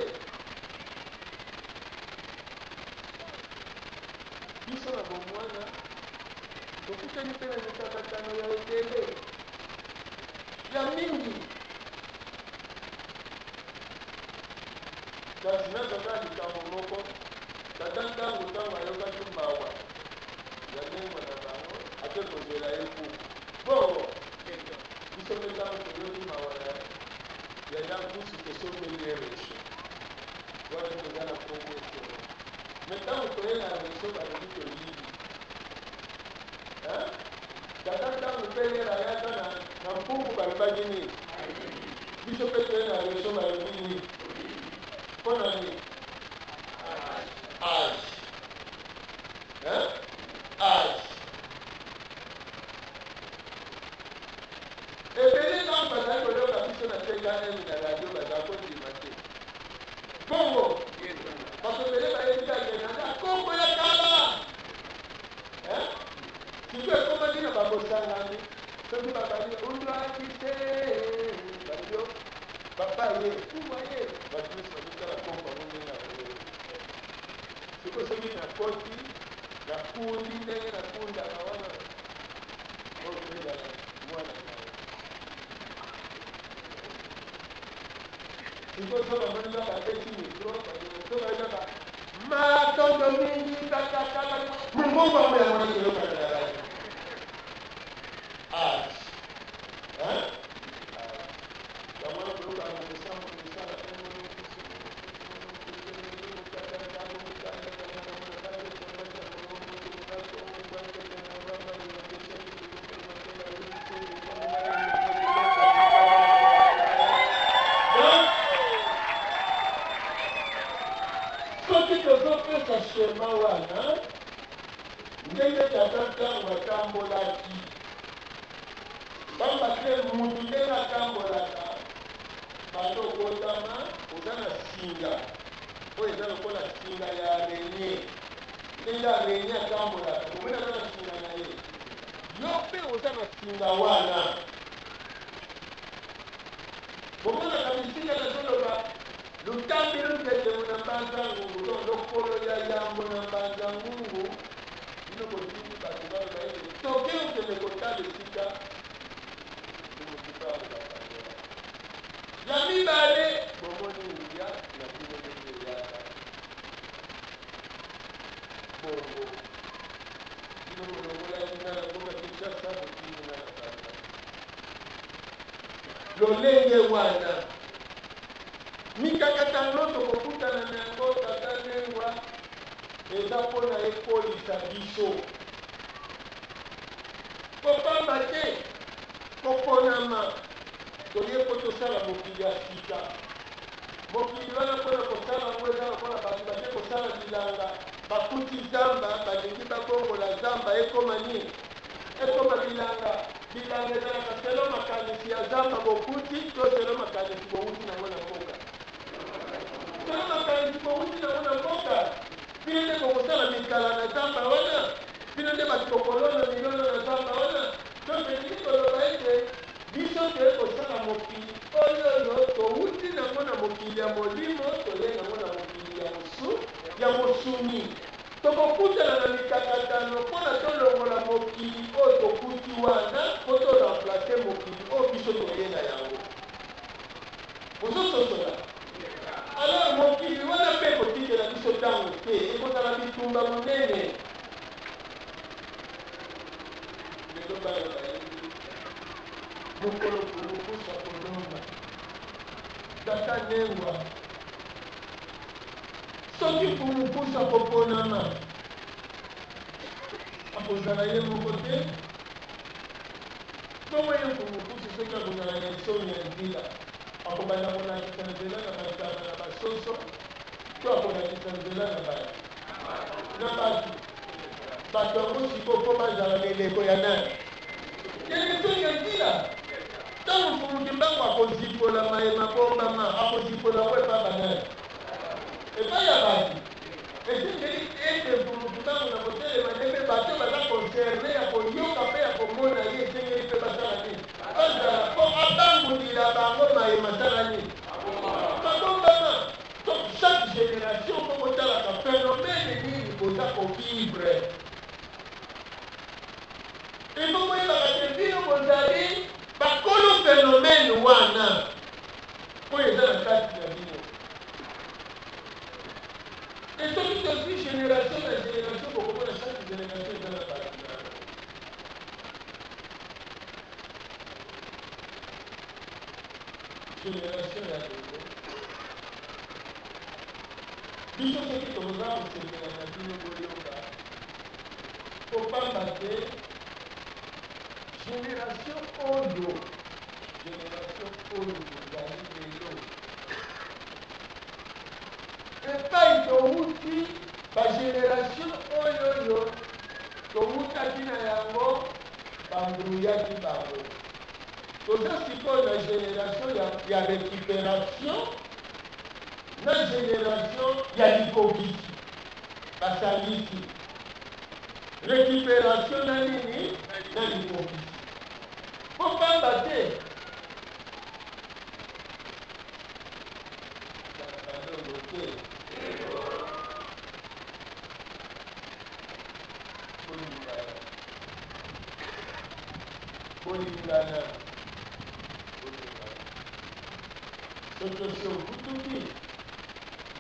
biso na bomwana tokutani mpe na mikakatano ya pele la yaka na mpuku balibaki nini biso mpe toye na leso balobi nini mpona nini age age ebele ntango bazali koyoka biso na tekane na radio bazala kondima te bongo bato ebele bayebi kakendanga kongo ya kala siko ekomaki na babosangani soki babali undwakise babio papa ye kuma ye bakristo bazotala kongo bangondenga siko soki nakoti nakundi ndenge nakundaka wana oezala mwana siko so bamoni kaka beti mikro so bayaka matondo mingi kakakaka mongongo amo yango nakoyokaka shema wana ndenge tata ntango atambolaki pamba te mutu ndenge atambolaka bandokotama oza na singa oyo eza lokola singa ya araignée ndenge araignée atambolaka omona aza na singa na ye yo mpe oza na singa wana bomonaka misinga nazoloba lutambi luketemo na mbanza ngungu to lokolo ya yambo na mbanza ngungu bino botindi bato baloba ete toke okende kotala esika ya mibale bomoni nguya na bino ndenge eyaka bongo bino bolongolaki nga na ngoma kinshasa botindi nga na mbanza lolenge wana mikakatano tokokutana na yango tata ndengwa eza mpona ekolisa biso kopamba te koponama toye po tosala mokili ya sika mokili wana mpona kosala yango eza mpona bato bate kosala bilanga bakuti zamba balingi babongola zamba ekoma nini ekoma bilanga bilanga ezalaka selo makanisi ya zamba bokuti to selo makanisi bowuti nango na mboka selo makanisi bowuti nango na mboka bino nde kokosala mikala na zamba wana bino nde bakokolono milono na zamba wana tokelingi koloba ete biso toye kosala mokili oyoyo towuti nango na mokili ya molimo toye nango na mokili ya mosuni tokokutana na mikakatano mpona tolongola mokili oyo tokuti wana mpo toramplace mokili oyo biso toye na yango ozososola alors mokili wana mpe kotikela biso ntango te ekozala bitumba monene lelo bana bayebi mokolo kolukusa kolonga tata nengwa soki kolukusa koponama akozala ye moko te kongo ye kolukusa soki akozala na nsoni ya nzela akobanda kolakisa nzela na bazala na basoso to akolakisa nzela na bato bato yango sikoyo mpo bazala na eleko ya nani ya nsoni ya nzela ntango mfumuki mbango akozipola mayema bombama akozipola ngo epa banani epai ya bato esengeli ete mfumuki mbango na kotelema ndenge bato baza concerne ya koyoka mpe ya komona ye esengeli mpe basala nini bazala mpo abangulila bango mayema sala nini babombama donc chaque génération mpo kotalaka phénomène nini koza kovivre eko koyebaka te bino bozali bakolo phénomène wana oyo eza na kati na bino et soki tozwi génération na génération bokomona chaque génération eza na bato na génération ya lelo biso soki tokoza kosepela na bino boyoka kopamba te génération oyo ezali lelo epai touti bagénération oyo toutaki na yango bambuyaki bango toza sikoyo na génération ya récupération na génération ya likokisi basalisi récupération na nini na likokisi po pamba te bolingana soki osi okutuki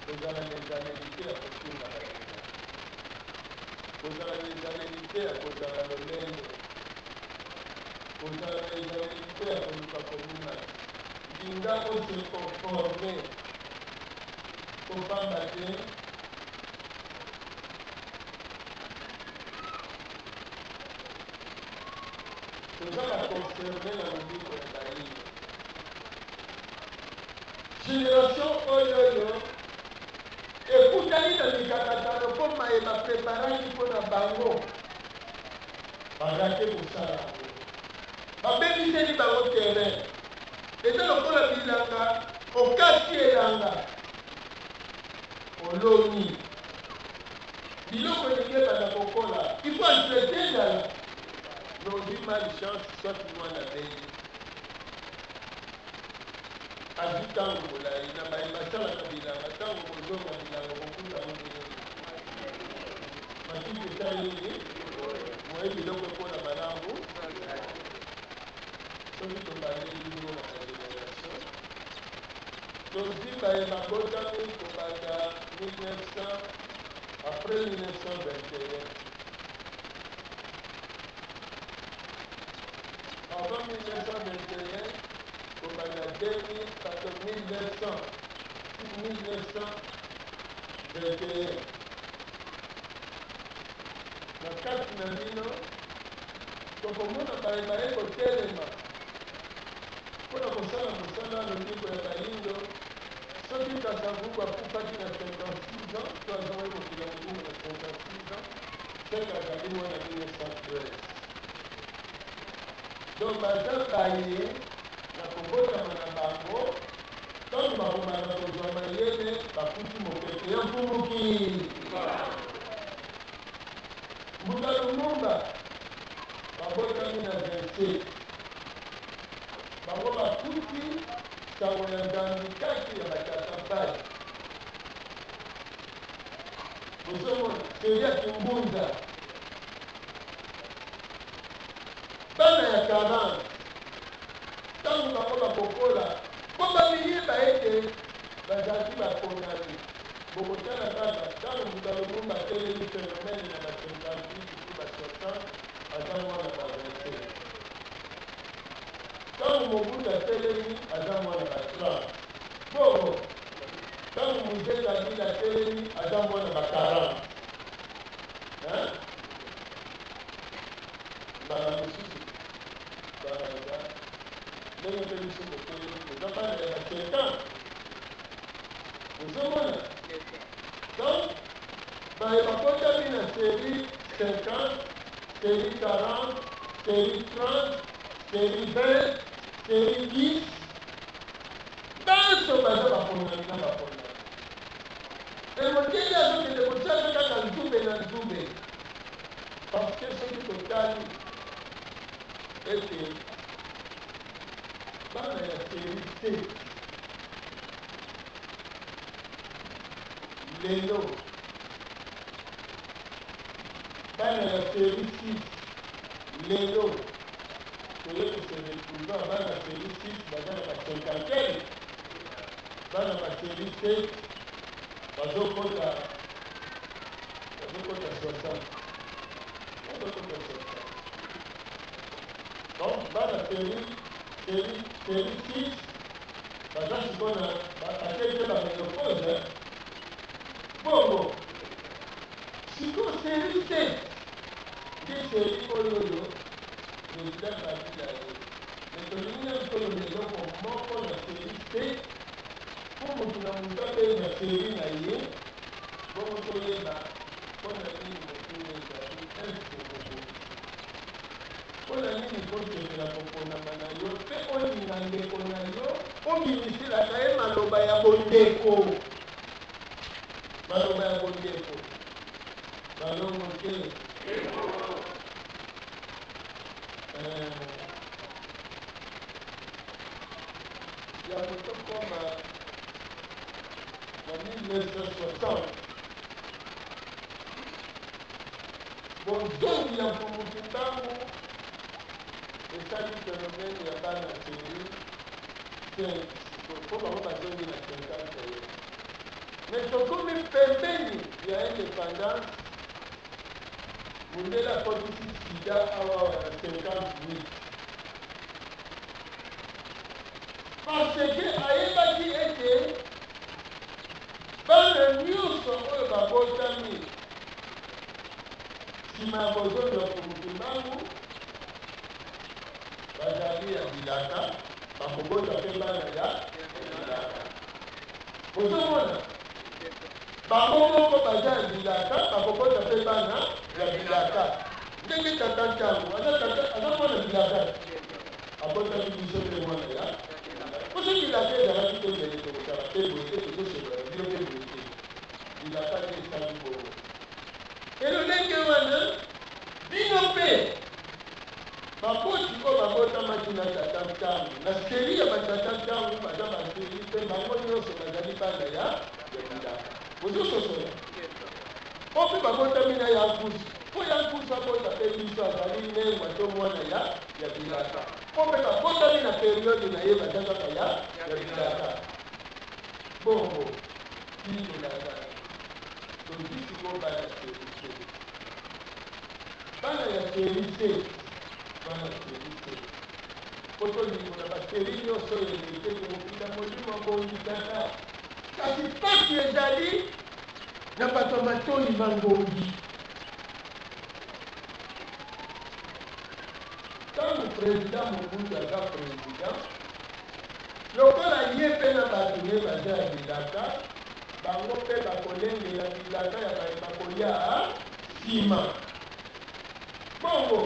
kozala na ezaleli te ya kosunga baninga kozala na ezaleli te ya kozala lolendo kozala na ezaleli te ya koluka komuna linga ose conforme kopamba te toza baconcerne na lobiko ya bayindo génération oyo ekutani na mikakatano mpo mayeba preparaki mpo na bango bazake kosala yango babebiseli bango terrain eza lokola bilanga okasi elanga oloni biloko elingi ebanda kokola ifo entrete ezala n'ozwi malchance soit mwana beni azwi ntango molai na bayebasalaka bilanga ntango kozonga bilanga kokuta mondenge matiki esaleli moye biloko ekola malamu soki tobandeli bino na bagénération tozwi bayeba botami kobanda 1900 après 1921 avant 1921 kobanda 1921 na kati na bino tokomona baye kotelema mpona kosala mosala lobiko ya bayindo soki kasavubu akufaki na 56 ans to azangai mokili ya molimo na 56 ans seke azali mwana 1913 donc baza baye na kobotama na bango ntango bakomana kozwa mayele bakuti mopepe ya mpunguki mbuta lumumba babotami na 27 bango bakuti sango ya nzambi kati ya batata pai ozomona seri ya kimbunza bana ya 40 ntango bango bakokola mpo bamiyeba ete bazalaki bakondami bokotala kaka ntango mbuta lumumba atelemi phénomène na ba 58 to ba 60 aza mwana ba 27 ntango mobutu atelemi aza mwana ba 30 bongo ntango Moïse Kabila atelemi aza mwana ba 40 mbala mosusu banaza ndenge mpe biso kotelemi eza bana ya ba 50 ozomona donc bakotami na série 50 série 40 série 30 série 20 série 10 nyonso baza bakondami na bakondami emoteli azokende kotiaka kaka nzube na nzube parce que soki totali ete bana ya série C lelo bana ya série 6 lelo toye koseretrouva bana série 6 baza na ba 50 bana ba série 7 bazokota 60 donc bana série 6 baza sikona bakatete baménopause bongo siko série 7 nde série oyo président parti ya ye mais tolingi tolona eloko moko na série te mpo motu na motu abenga série na ye bongo toyeba mpona nini mokili ezali eske kokoki mpona nini kosepela koponama na yo mpe olinga ndeko na yo obimiselaka ye maloba ya bondeko balongo te ya motokoma na 1960 bonzongi ya mfumuki mbangu esali phénomène ya bana série po bango bazongi na 50 ye mais tokomi pembeni ya indépendance mundele akotisi sida awa na 58 parce que ayebaki ete bana nyonso oyo babotami nsima ya bozongi ya fumuki mbangu bazali ya bilaka bakobota mpe bana ya bilaka ozomona bango moko baza ya bilaka bakobota mpe bana ya bilaka ndenge tata ntango aza mwana bilaka abotaki biso mpe mwana ya oso bilaka ezalaki te mbele tokosala te boye te tozosolola bino mpe boye te bilaka te esali bongo elo ndenge wana bino mpe baboti oyo babotamaki na tata ntango na seri ya batata ntango baza baseri mpe bango nyonso bazali bana ya bilaka ozososola po mpe babotami na yankusu po yankusu abota mpe biso azali nengwa to mwana ya bilaka po mpe babotami na periode na ye baza kaka ya bilaka bongo tinolaza tozisiko bana seri te bana ya seri te bana seri te po tolingola baseri nyonso eleke komokila molimo abongikaka kasi pasi ezali na bato ya matoi bangongi ntango président mobutu aza président lokola ye mpe na bato ye baza ya bilaka bango mpe bakolengela bilaka ya bakolia nsima bongo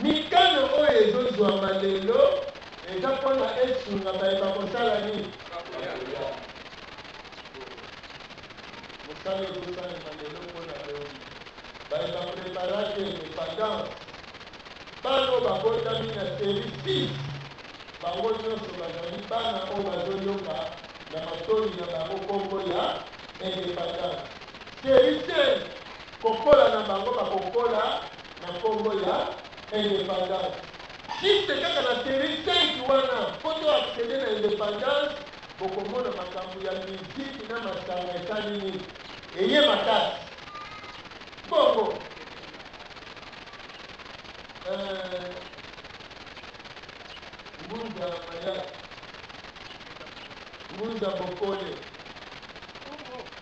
mikano oyo ezozwama lelo eza mpona esunga bayeba kosala nini mosala ezosalema lelo mpona lobi bayeba préparate indépendance bano babotami na série 6 bango nyonso bazali bana oyo bazoyoka na matoi na bango kombo ya indépendance série 5 kokola na bango bakokola na kombo ya indépendance juste kaka na série 5 wana mpo to accéder na indépendance bokomona makambo ya miziki na masanga esali nini eye makasi bongo ngunza mayaki ngunza bokole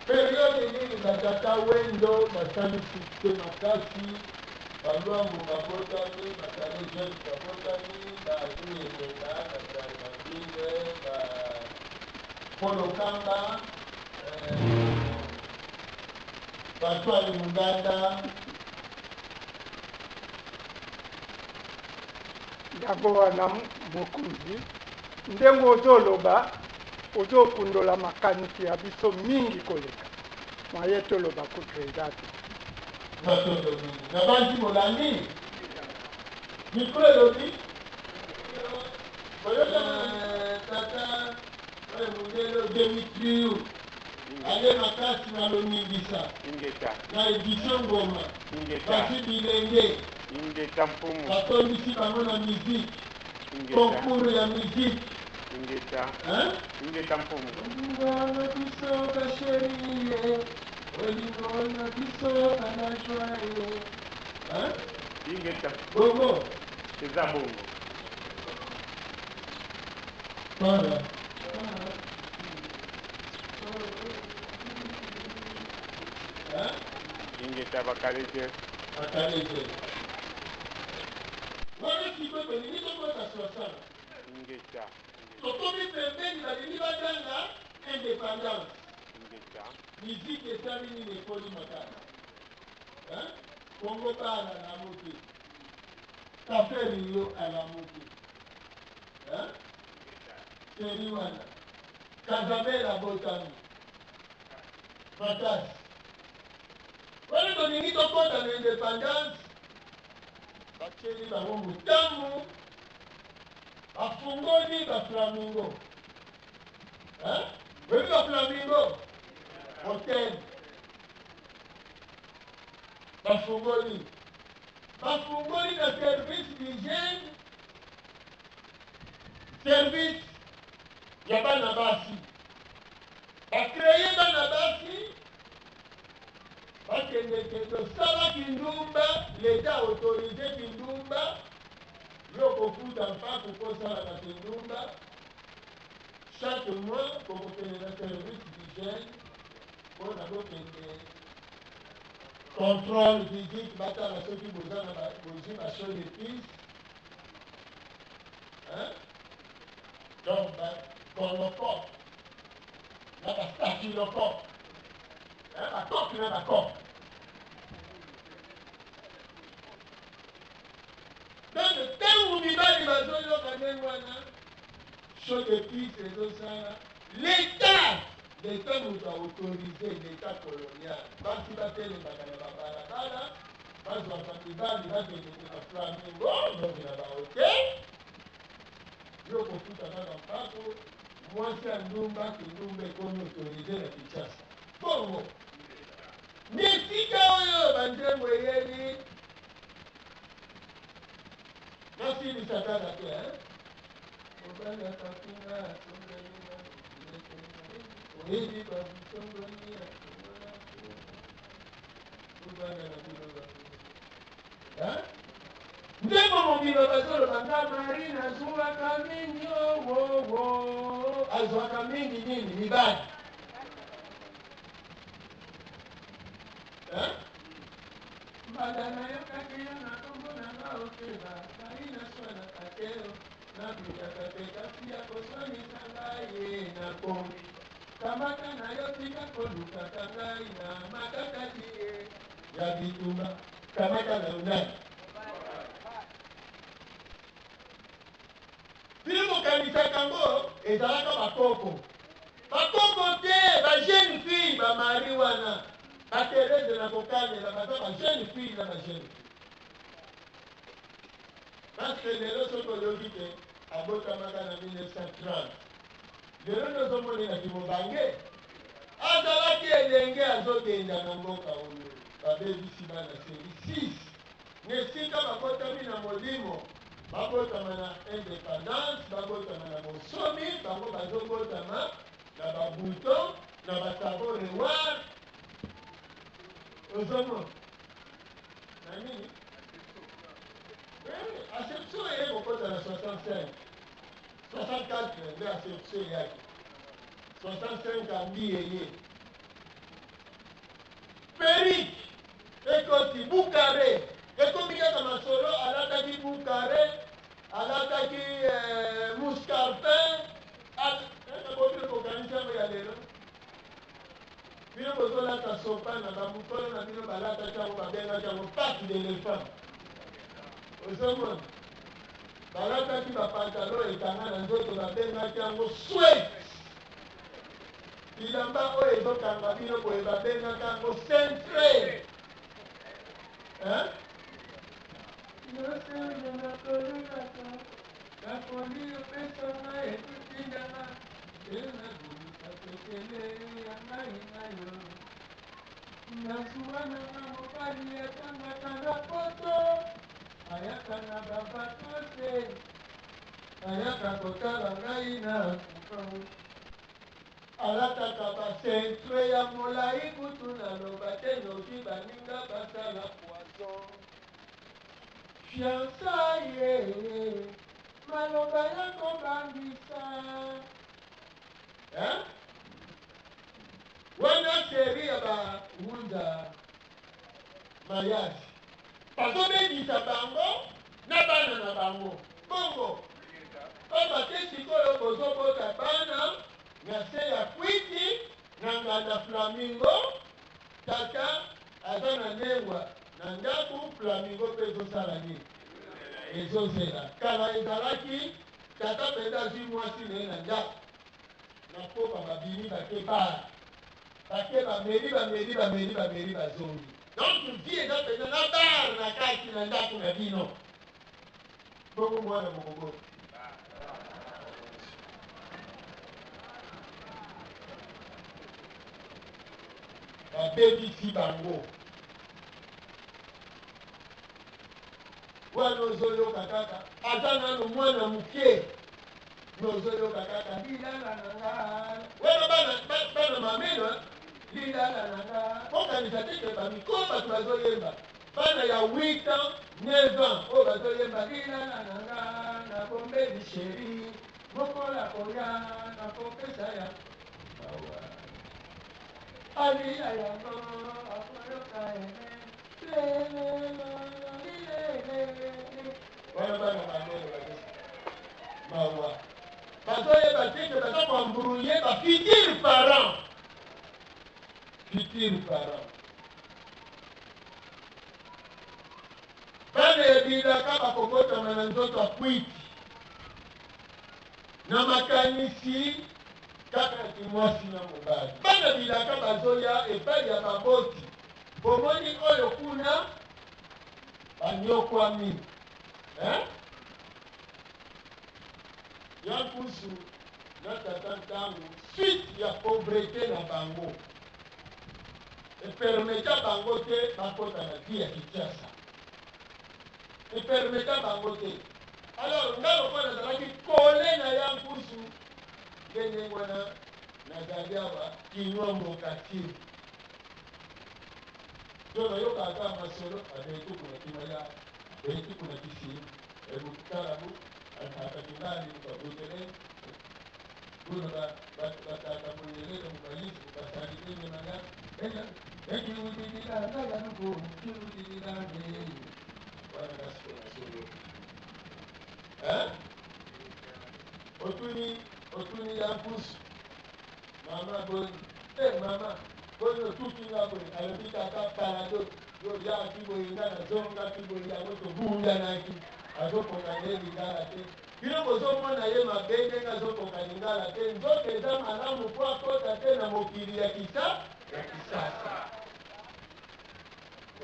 periode nini batata wendo basali sukse makasi balwangu babotami basali jeune babotami bazuyelela basalmabile polokamba batwali muganda yango wana mokonzi ndenge ozoloba ozokundola makanisi ya biso mingi koleka maye toloba kutreza te na banzi molandi mikro elobi tata oyo mondele Demetriu ale makasi na lomingisa na édition ngoma basi bilenge batondisi bango na musique concours ya musique olingona biso basherie olingona biso banajwaye bongo eza bongo voilà ingeta bakalete bakalete sikoyo tolingi tokota 60 tokomi pembeni balingi baganga indépendance miziki etali nini ekoli makasi kongo bana alamuki kafe rio alamuki seri wana kazabela botami makasi wana tolingi tokota na indépendance batieli bango motambo bafungoli baflamingo oyebi baflamingo hotel bafungoli na service d'hygiène service ya bana basi bakreye bana basi bakendeke tosala kindumba leta autorise kindumba yo kofuta mpaka okosala na kindumba chaque mois kokokende na service d'hygiène mpona kokende contrôle physique batala soki boza na bozwi basho de pise donc bacolocope na bastaphylocope bacope na bacope donc ntango mibali bazoyoka ndenge wana sho de pise ezosala l'état moto autorisé l'état colonial basi batelemaka na babalabala bazwaka mibali bakendeke na flamingo donke na bahotel yo kofuta kaka mpako mwasi ya ndumba kindumba ekomi autorisé na kinshasa bongo misika oyo banzembo eyeli nasilisa kaka te mobali akapinga asongalinga oyebi babisongoni asongola obana na bino bato ndeko mobilo bazoloba nga mari nazwaka mingi owowo azwaka mingi nini mibali mbala nayokaki yo na kombo na nga okeba kai naswanaka teo nabikaka te kasi ya koswanisa ngai na kombi kamata na yo tika kolukaka ngai na makakaki ye ya bitumba kamata na yo nani bino mokanisaka yango ezalaka bakoko te bajeune fille bamari wana baterese na kokanela baza bajeune fille na bajeune fille parce lelo soki oyoki te abotamaka na 1930 lelo nozomonelaki mobange azalaki elenge azokenda na mboka oyo babebisi bana seri 6 nesika babotami na molimo babotama na indépendance babotama na mosomi bango bazobotama na babuton na basavo rewar ozomona na nini Aseption est au code de la 65. 64, mais Aseption est là. 65 ans, billet. Péric, Ekoti, Boukaré. Et comme il y a dans ma solo, elle a attaqué Boukaré, elle a attaqué Mouscarpin. Elle a beaucoup de organisation, mais elle est là. Bino bozolata sopa na bamukolo na bino balataki yango babengaki yango pate d'éléphant ozomona balataki bapantalo ekanga na nzoto babengaki yango swet bilamba oyo ezokanga bino boye babengaki yango centre noseoyo nakolukaka nakoli opesanga ekutindanga enabimisa pekele ya ngai nayo nazuwa nanga mobali yatangaka na poto ayaka na bavatose ayaka kotala ngai na kuka alataka bacentre ya molai kutu naloba te noki baninga basala poison fiansaye maloba ya kobangisa wana seri ya bawunda mariage bazobebisa bango na bana na bango bongo oyo te sikoyo bozobota bana na se ya kwiti na nganda flamingo tata aza na ndengwa na ndako flamingo mpe ezosala nini ezozela kala ezalaki tata mpenza azwi mwasi na ye na ndako na popa babimi bake bara bake bameri bazongi donc vi eza mpenza na bare na kati na ndako na bino bongo mwana mokogoti babebisi bango wana ozoyoka kaka aza nano mwana moke nozoyoka kaka lilala nanga wana bana mameno lilala nanga okanisa teke bamiko bato bazoyemba bana ya 8 ans 9 ans oyo bazoyemba lilala nanga nabombeli sheri mokola koya nakopesa ya alila yango akoyoka ene wana bana mameno mawa bazoyeba teke baza koambrouye bafutur parent bana ebilaka bakokotama na nzoto akwiti na makanisi kaka kimwasi na mobali bana bilaka bazoya epai ya baboti bomoni oyo kuna banyokwami ya kusu na tata ntango suite ya pauvreté na bango epermeta bango te bakota na vie ya Kinshasa epermeta bango te alors nga lokola nazalaki kole na ya nkusu ndenge wana nazali awa kinwa mokati to nayoka ata masolo abetu kuna kimaya abetu kuna kisi ebukutalabu akakingali mukabutele kuna batatakulelele mubayisi mubasalilele nanga ekiwudilila naganuko kiwudilila ngeyi wana kasiko nasolo otuni ya nkusu mama boni mama boni otuki nga boye alobi kaka palado yoyaki boye nga nazongaki boye yango tobundanaki azokoka nde lingala te bino bozomona ye mabe ndenge azokoka lingala te nzoto eza malamu po akota te na mokili ya kisasa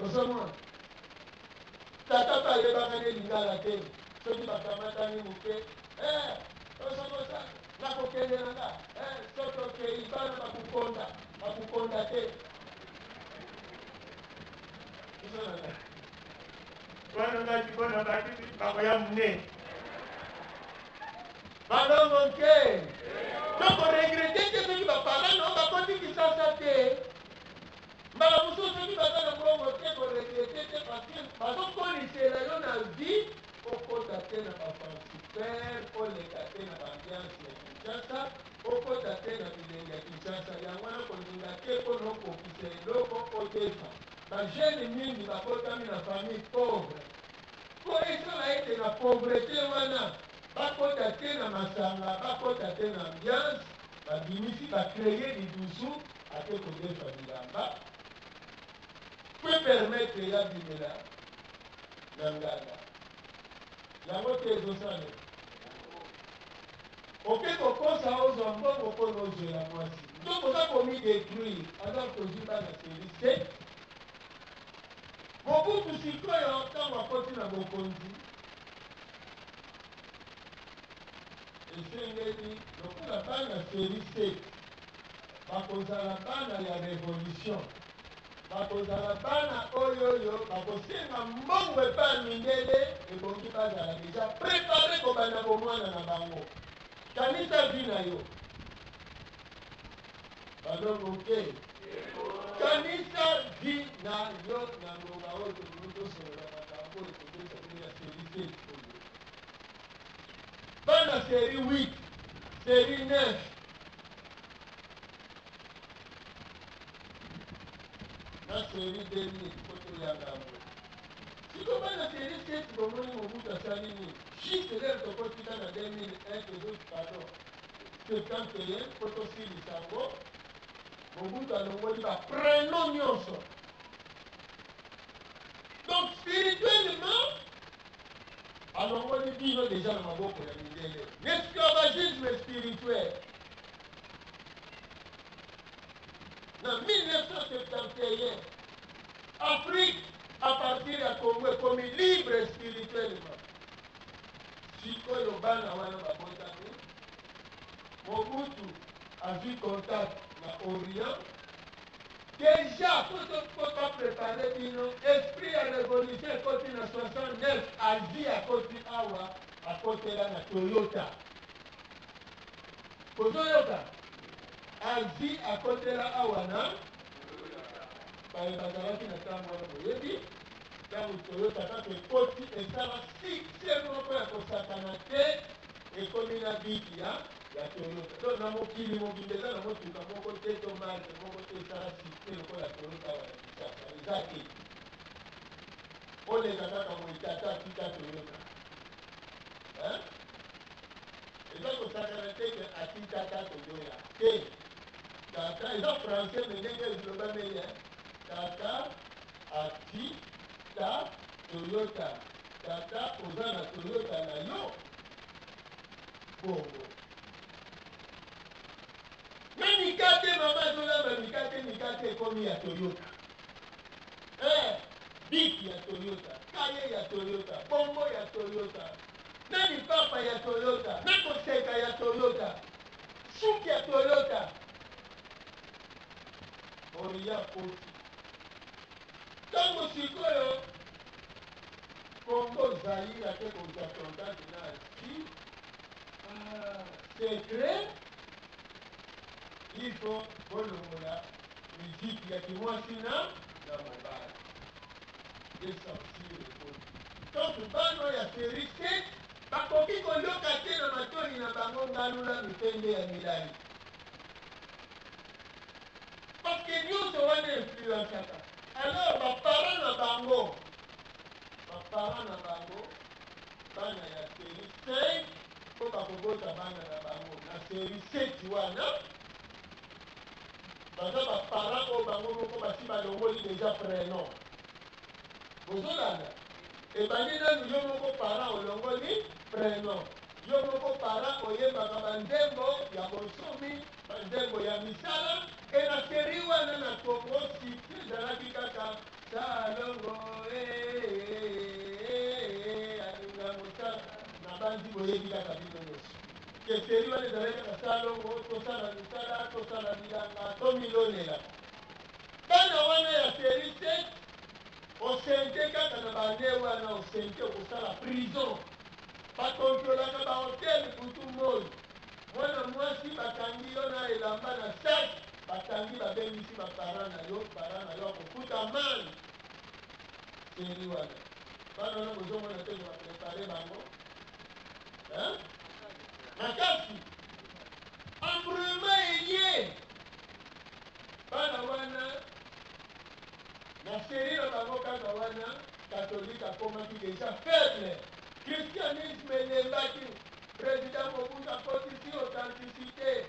ozomona tata bayebaka nde lingala te soki bakamatani moke osokosa nakokende nanga soki okei bana bakukonda te wana ngati bona bakiti bakoya mune balongo nke donc regrete te soki bapara no bakoti Kinshasa te mbala mosusu soki baza na bongo te koregrete te parce bazokolisela yo na vie okota te na bafansiper oleka te na bambiance ya Kinshasa okota te na bilenge ya Kinshasa yango wana kolinga te mpona okokisa eloko otefa bajene mingi bakotami na famille pauvre po esala ete na pauvreté wana bakota te na masanga bakota te na ambiance babimisi bakreye lidusu ate kodefa bilamba po permettre ya bimela na nganda yango te ezosala oke kokosa ozwa mbongo mpona ozwela mwasi ntongo oza komi détruire aza kozwi bana série 7 mobutu sikoyo ntango akoti na bokonzi esengeli lokola bana série 7 bakozala bana ya révolution bakozala bana oyoyo bakosenga mbongo epai ya mindele ebongi bazala deja prépare kobanda bomwana na bango kanisa vi na yo balongo ke kanisa vi na yo na ngonga oyo tolingi tosolola makambo ekotosabino ya série 7 oyo bana série 8 série 9 na série 2000 kotoyangambo Si tu vas dans série 7, au moins, on vous a sali. Juste l'air de Portugal en 2001, pardon, 71, Potosi Lissango, on vous a l'envoyé par prénom Nyonso. Donc, spirituellement, alors on dit déjà dans ma boque, l'esclavagisme spirituel. En 1971, Afrique, à partir de Congo, est comme libre spirituellement. Si on a Mobutu a vu contact dans l'Orient, déjà, quand on peut préparer l'esprit à révolution côté en 69, Asie à côté Awa, à côté là, na Toyota. Toyota. Asie à côté là, Awa, na bazalaki na ntango wana boyebi ntango Toyota kaka ekoti esala sikse moko ya kosakana te ekomi na biki ya Toyota. Donc na mokili mobimba eza na motuka moko te to marke moko te esala sikse lokola Toyota wana Kinshasa eza te. Oleka kaka moite ata atika Toyota. Eza kosakana te ke atikaka Toyota te. Tata eza français me ndenge eziloba meli Tata ati ta Toyota. Tata oza na Toyota na yo. Bongo. Na mikate mama zolamba mikate ekomi ya Toyota. Biki ya Toyota. Kaye ya Toyota. Bongo ya Toyota. Na mipapa ya Toyota. Na koseka ya Toyota. Suki ya Toyota. Oria poti. Tango sikoyo Congo Zaïre ate kozwa contact na Asie secret il faut kolongola miziki ya kimwasi na mobali desortir ekoti. Donc bano ya série 7 bakoki koyoka te na matoi na bango ngalula mipende ya milai parce que nyonso wana influenceaka. Alors, baparents na bango, bana ya série 5, po bakobota bana na bango na série 7 wana, baza baparents oyo bango moko basi balongoli déjà prénom. Bozolanda, ebandi nanu yo moko parent olongoli prénom. Yo moko parent oyebaka banzembo ya bonsomi, banzembo ya misala, e na série wana na Congo site ezalaki kaka salongo alinga mosala na bandi boyebi kaka bino nyonso ke série wana ezalaki kaka salongo tosala misala tosala bilanga tomilolela. Bana wana ya série 7 osente kaka na bane wana osente okosala prison bakontrolaka bahotel kutu moi mwana mwasi bakangi yo na elamba na sak batangi babengisi bapara na yo akofuta mani série wana bana wana bozomona te baprepare bango makasi embrouillement elie bana wana na série na bango kaka wana katolike akomaki déjà faible. Christianisme elembaki président Mobutu akotisi authenticité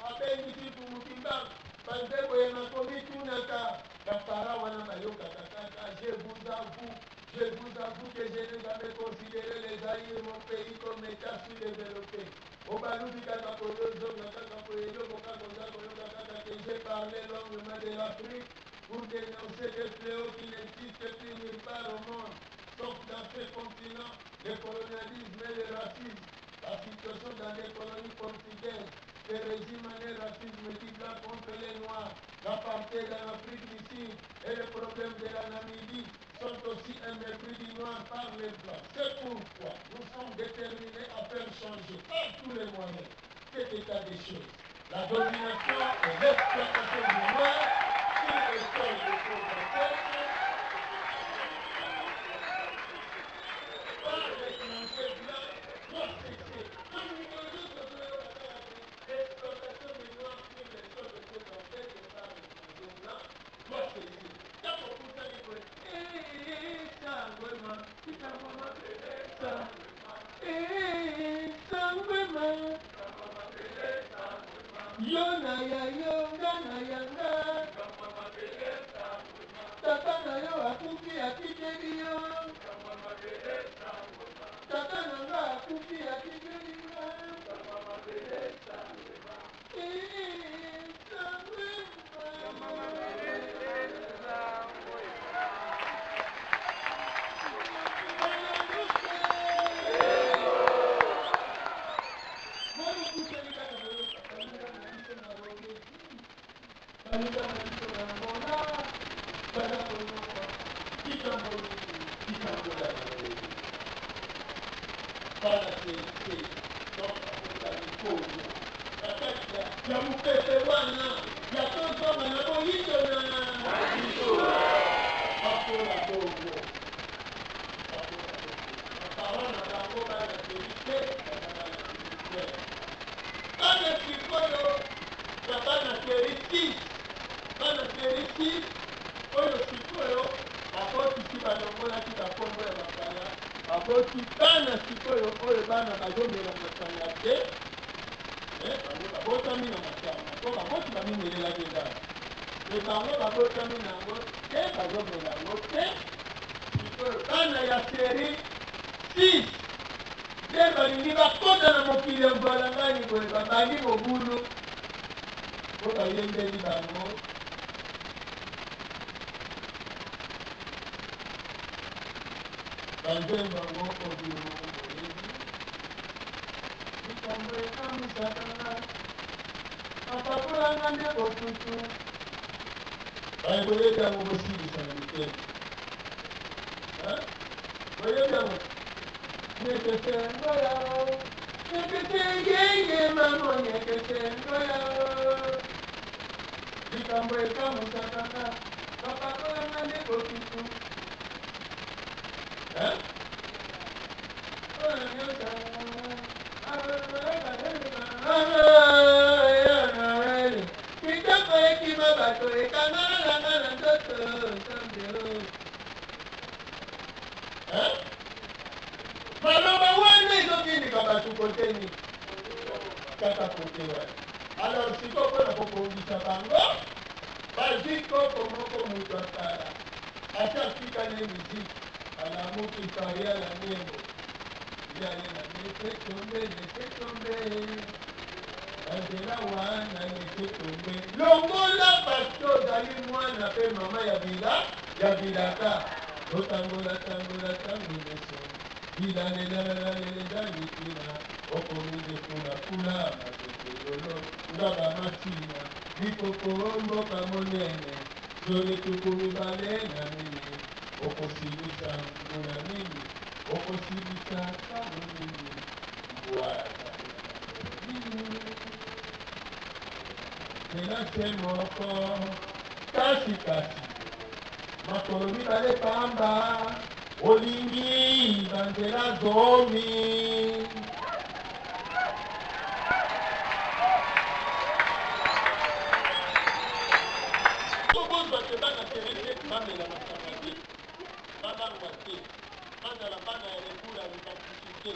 abengisi tumukimba banzembo ya makomi tunaka bapara wana bayokaka kaka je vous avoue que je n'ai jamais considéré les Zaïre mon pays comme état sous-développé. Obalubi kaka koyozonga kaka koyeyobo kaka oza koyoka kaka que j'ai parlé longuement de l'Afrique pour dénoncer des fléaux qui n'existent plus nulle part au monde, sauf dans ce continent, le colonialisme et le racisme, la situation dans les colonies portugaises, le régime racisme du blanc contre les noirs, l'apartheid en Afrique du Sud et le problème de la Namibie sont aussi un mépris du noir par les blancs. C'est pourquoi nous sommes déterminés à faire changer par tous les moyens cet état des choses. La domination et l'exploitation du noir sur le sol de progrès. Yona ya yonga na yanga. Tata na yo akufi akikeli yo. Tata na nga akufi akikeli yo. Abotitana sikoyo oyo bana bazomela masanga te babotami na masanga po baboti bamimelela deda me bango babotami nango te bazomela yango te sikoyo bana ya seri 6 nde balingi bakota na mokili ya mbalangani boye babandi mobulu po bayembeli bango banzembo yango obilo moyebi likambo ekamisakanga apakolanga nde botutu boyebi yango bosilisa na mitema boyebi yango nyekesengo yao nyekese yeye mamo nyekesengo yao likambo ekamisakanga apakolanga nde botutu maloba wana ezokindika bato koteni kaka kotewa alors sikoyo mpona kokongisa bango bazwi koko moko moto akala ati afika ne miziki alamuki faria la nembo yale na laisse tomber azela wana laisse tomber longola bato ozali mwana mpe mama ya bilaka otangola tango bilalelelelelezalitina okomide kulakula makekelolo ngaba matina bikoko mboka monene zole tuku mibale na mini okosilisa mbula nini okosilisa kamo nini mbwata elase moko kasi makolo mibale pamba olingi banzela zomi kobozwa te bana terete bamela masanga te babangwa te bazala bana ya lekula bapatrisite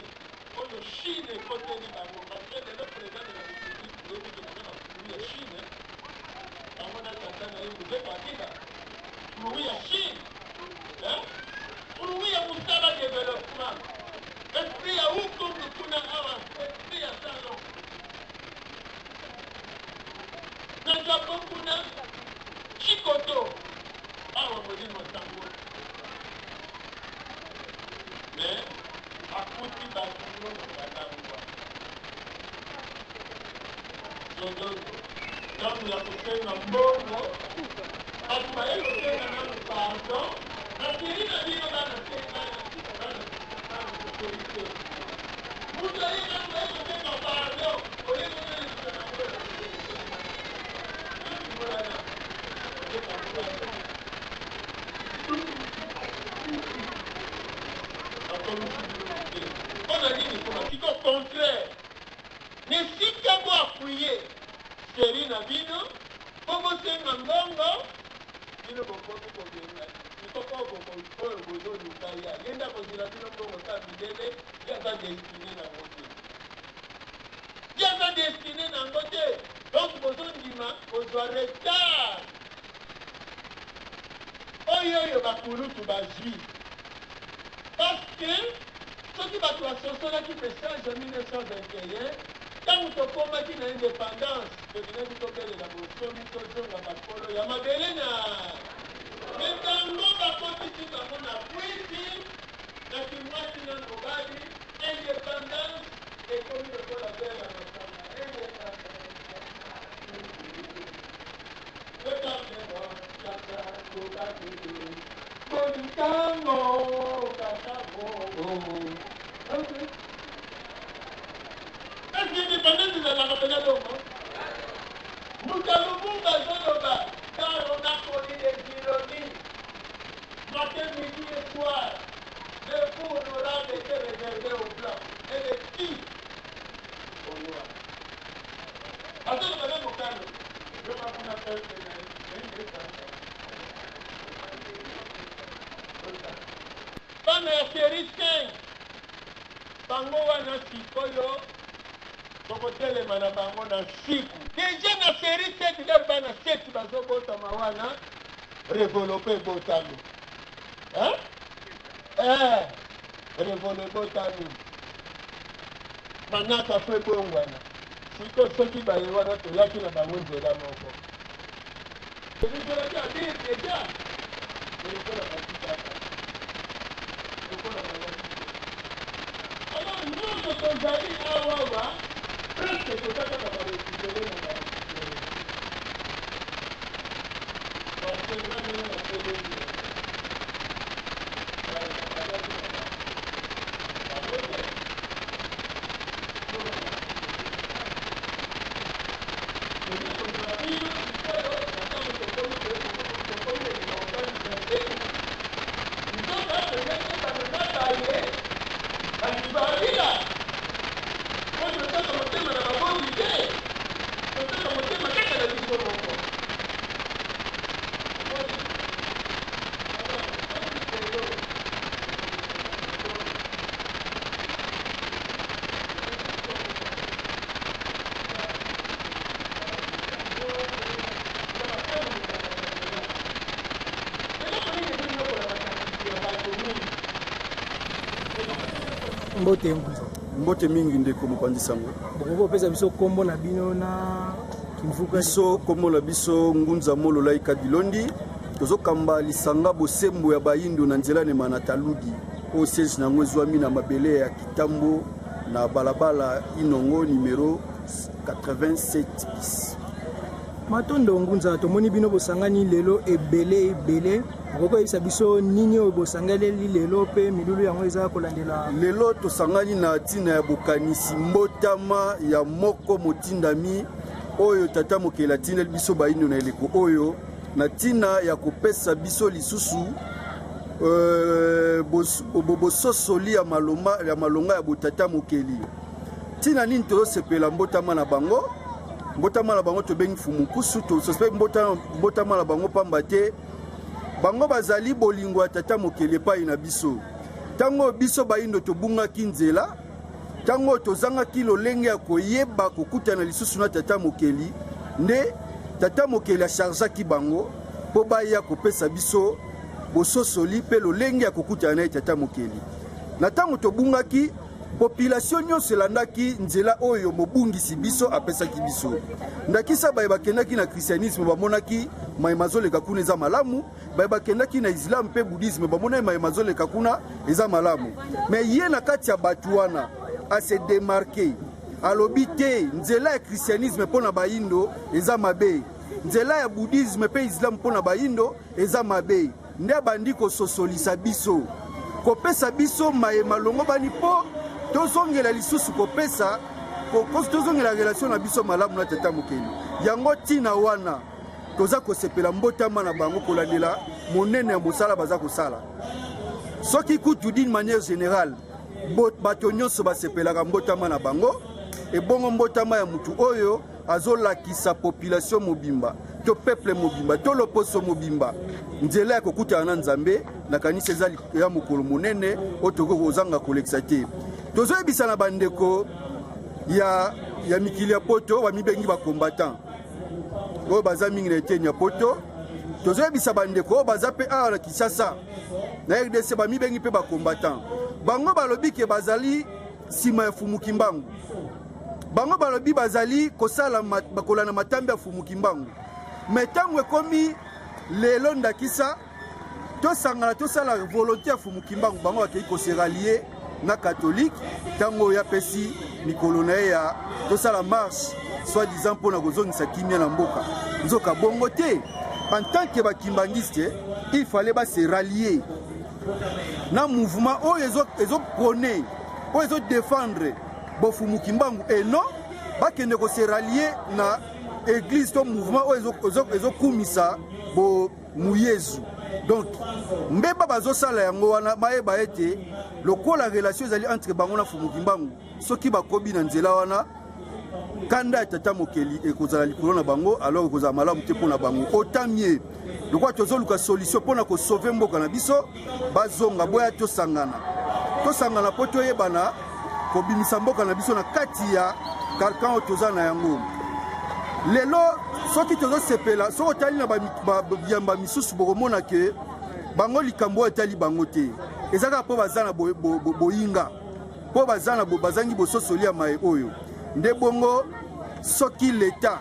oyo chine ekoteli bango parce lelo président de la république oyebiki naza baflui ya chine bango na tata na ye mobeko akida flui ya chine flui ya mosala développement esprit ya ukundu kuna awa esprit ya salon na japon kuna chikoto awa molimo sango mais akuti bato nyonso balangwa zozozo ntango ya kosenga mbongo bato baye kosenga nano pardon na seri na bino banasenga koselite mutu aye nano baye kosenga pardon oyekosenga nango ikimonana mpona nini mpona siko contraire nesika bo apuye seri na bino mpo bosenga mbongo bino bokomi kobenga mikoko oyo bozoluka ya ye nde akozela bino mbongo ta midele ye aza destine nango te ye aza destine nango te donc bozondima kozwa retard oyo bakulutu bazwi parce que soki bato basosolaki message ya 1921 ntango tokomaki na indépendance tolinaki tobelela bosomi tozonga bakolo ya mabele na me ntango bakotisi bango na kwiti na kimwasi na mobali indépendance ekomi lokola bele ya masanga est-ce que indépendance ezalaka pena dongo mutalumumba azoloba car on a connu les ironies matin midi et soir le cours honorable était réservé aux blancs et les petits aux noirs azoloba na mokano yo bakuna peuple na bana ya série 5 bango wana sikoyo tokotelema na bango na siku deja na série 7 leo bana 7 bazobotama wana revolope botami revole botami manaka fo ebongwana siko soki baye wana tolaki na bango nzela moko tolaki abir deja elekola bakitaka alors nyonso tozali awawa presque tozaka na barekupere na mbote mingi ndeko mopanzi sango boko pesa biso kombo na bino na kimfuka biso kombo na biso ngunza molo laika dilondi tozokamba lisanga bosembo ya bayindo na nzela ne manataludi o siège na ngwezwami na mabele ya kitambo na balabala inongo numero 87 bis matondo ngunza tomoni bino bosangani lelo ebele boko yebisa biso nini oyo bosangaleli lelo pe milulu yango eza kolandela lelo tosangani na ntina ya bokanisi mbotama ya moko motindami oyo tata mokeli atindeli biso bayindo na eleko oyo na ntina ya kopesa biso lisusu bososoli ya malonga ya botata mokeli ntina nini tozosepela mbotama na bango tobengi fumukusu tosospe mbotama na bango pamba te bango bazali bolingo ya tata mokeli epai na biso ntango biso bayindo tobungaki nzela ntango tozangaki lolenge ya koyeba kokutana lisusu na tata mokeli nde tata mokeli achargeaki bango mpo baya kopesa biso bososoli mpe lolenge ya kokutana na ye tata mokeli na ntango tobungaki population nyonso elandaki nzela oyo mobungisi biso apesaki biso ndakisa baye bakendaki na christianisme bamonaki mayema azoleka kuna eza malamu baye bakendaki na islam mpe bouddhisme bamonaki mayema azoleka kuna eza malamu me ye na kati ya bato wana ase demarke alobi te nzela ya christianisme mpo na bayindo eza mabe nzela ya bouddhisme mpe islam mpo na bayindo eza mabe nde abandi kososolisa biso kopesa biso mayema longo bani mpo tozongela lisusu kopesa tozongela relation na biso malamu na tata mokeli yango ntina wana toza kosepela mbotama na bango kolandela monene ya mosala baza kosala soki kutu d'une manière générale bato nyonso basepelaka mbotama na bango ebongo mbotama ya mutu oyo azolakisa population mobimba to peuple mobimba to loposo mobimba nzela ya kokutana na nzambe na kanisa ezali ya mokolo monene oyo tokoki kozanga kolekisa te tozoyebisa na bandeko ya mikili ya poto bamibengi bacombattant oyo baza mingi na Etienne ya poto tozoyebisa bandeko oyo baza mpe awa na Kinshasa na RDC bamibengi mpe bacombattant bango balobi ke bazali nsima ya Fumuki Mbangu bango balobi bazali kosala bakolana matambe ya Fumuki Mbangu me ntango ekomi lelo ndakisa tosangana tosala volonté ya Fumuki Mbangu bango bakei koseralie na catholique ntango oyo apesi mikolo na ye ya tosala marche soi-disant mpona kozongisa kimia na mboka nzoka bongo te en tant que bakimbangiste il fallait se rallier na mouvement oyo ezoprône oyo ezodéfendre Fumuki Mbangu et non bakende se rallier na église to mouvement oyo ezokumisa muyezu donc mbeba bazosala yango wana bayeba ete lokola relation ezali entre bango na Fumuki Mbangu soki bakobi na nzela wana kanda tata mokeli ekozala likolo na bango alors ekozala malamu te mpona bango autant mieux lokola tozoluka solution mpona kosauve mboka na biso bazonga boya tosangana mpo toyebana kobimisa mboka na biso na kati ya karkan oyo toza na yango lelo soki tozosepela soki otali na biyamba misusu bokomona ke bango likambo oyo etali bango te eza kaka mpo baza na boyinga mpo bazangi bososoli ya maye oyo nde bongo soki leta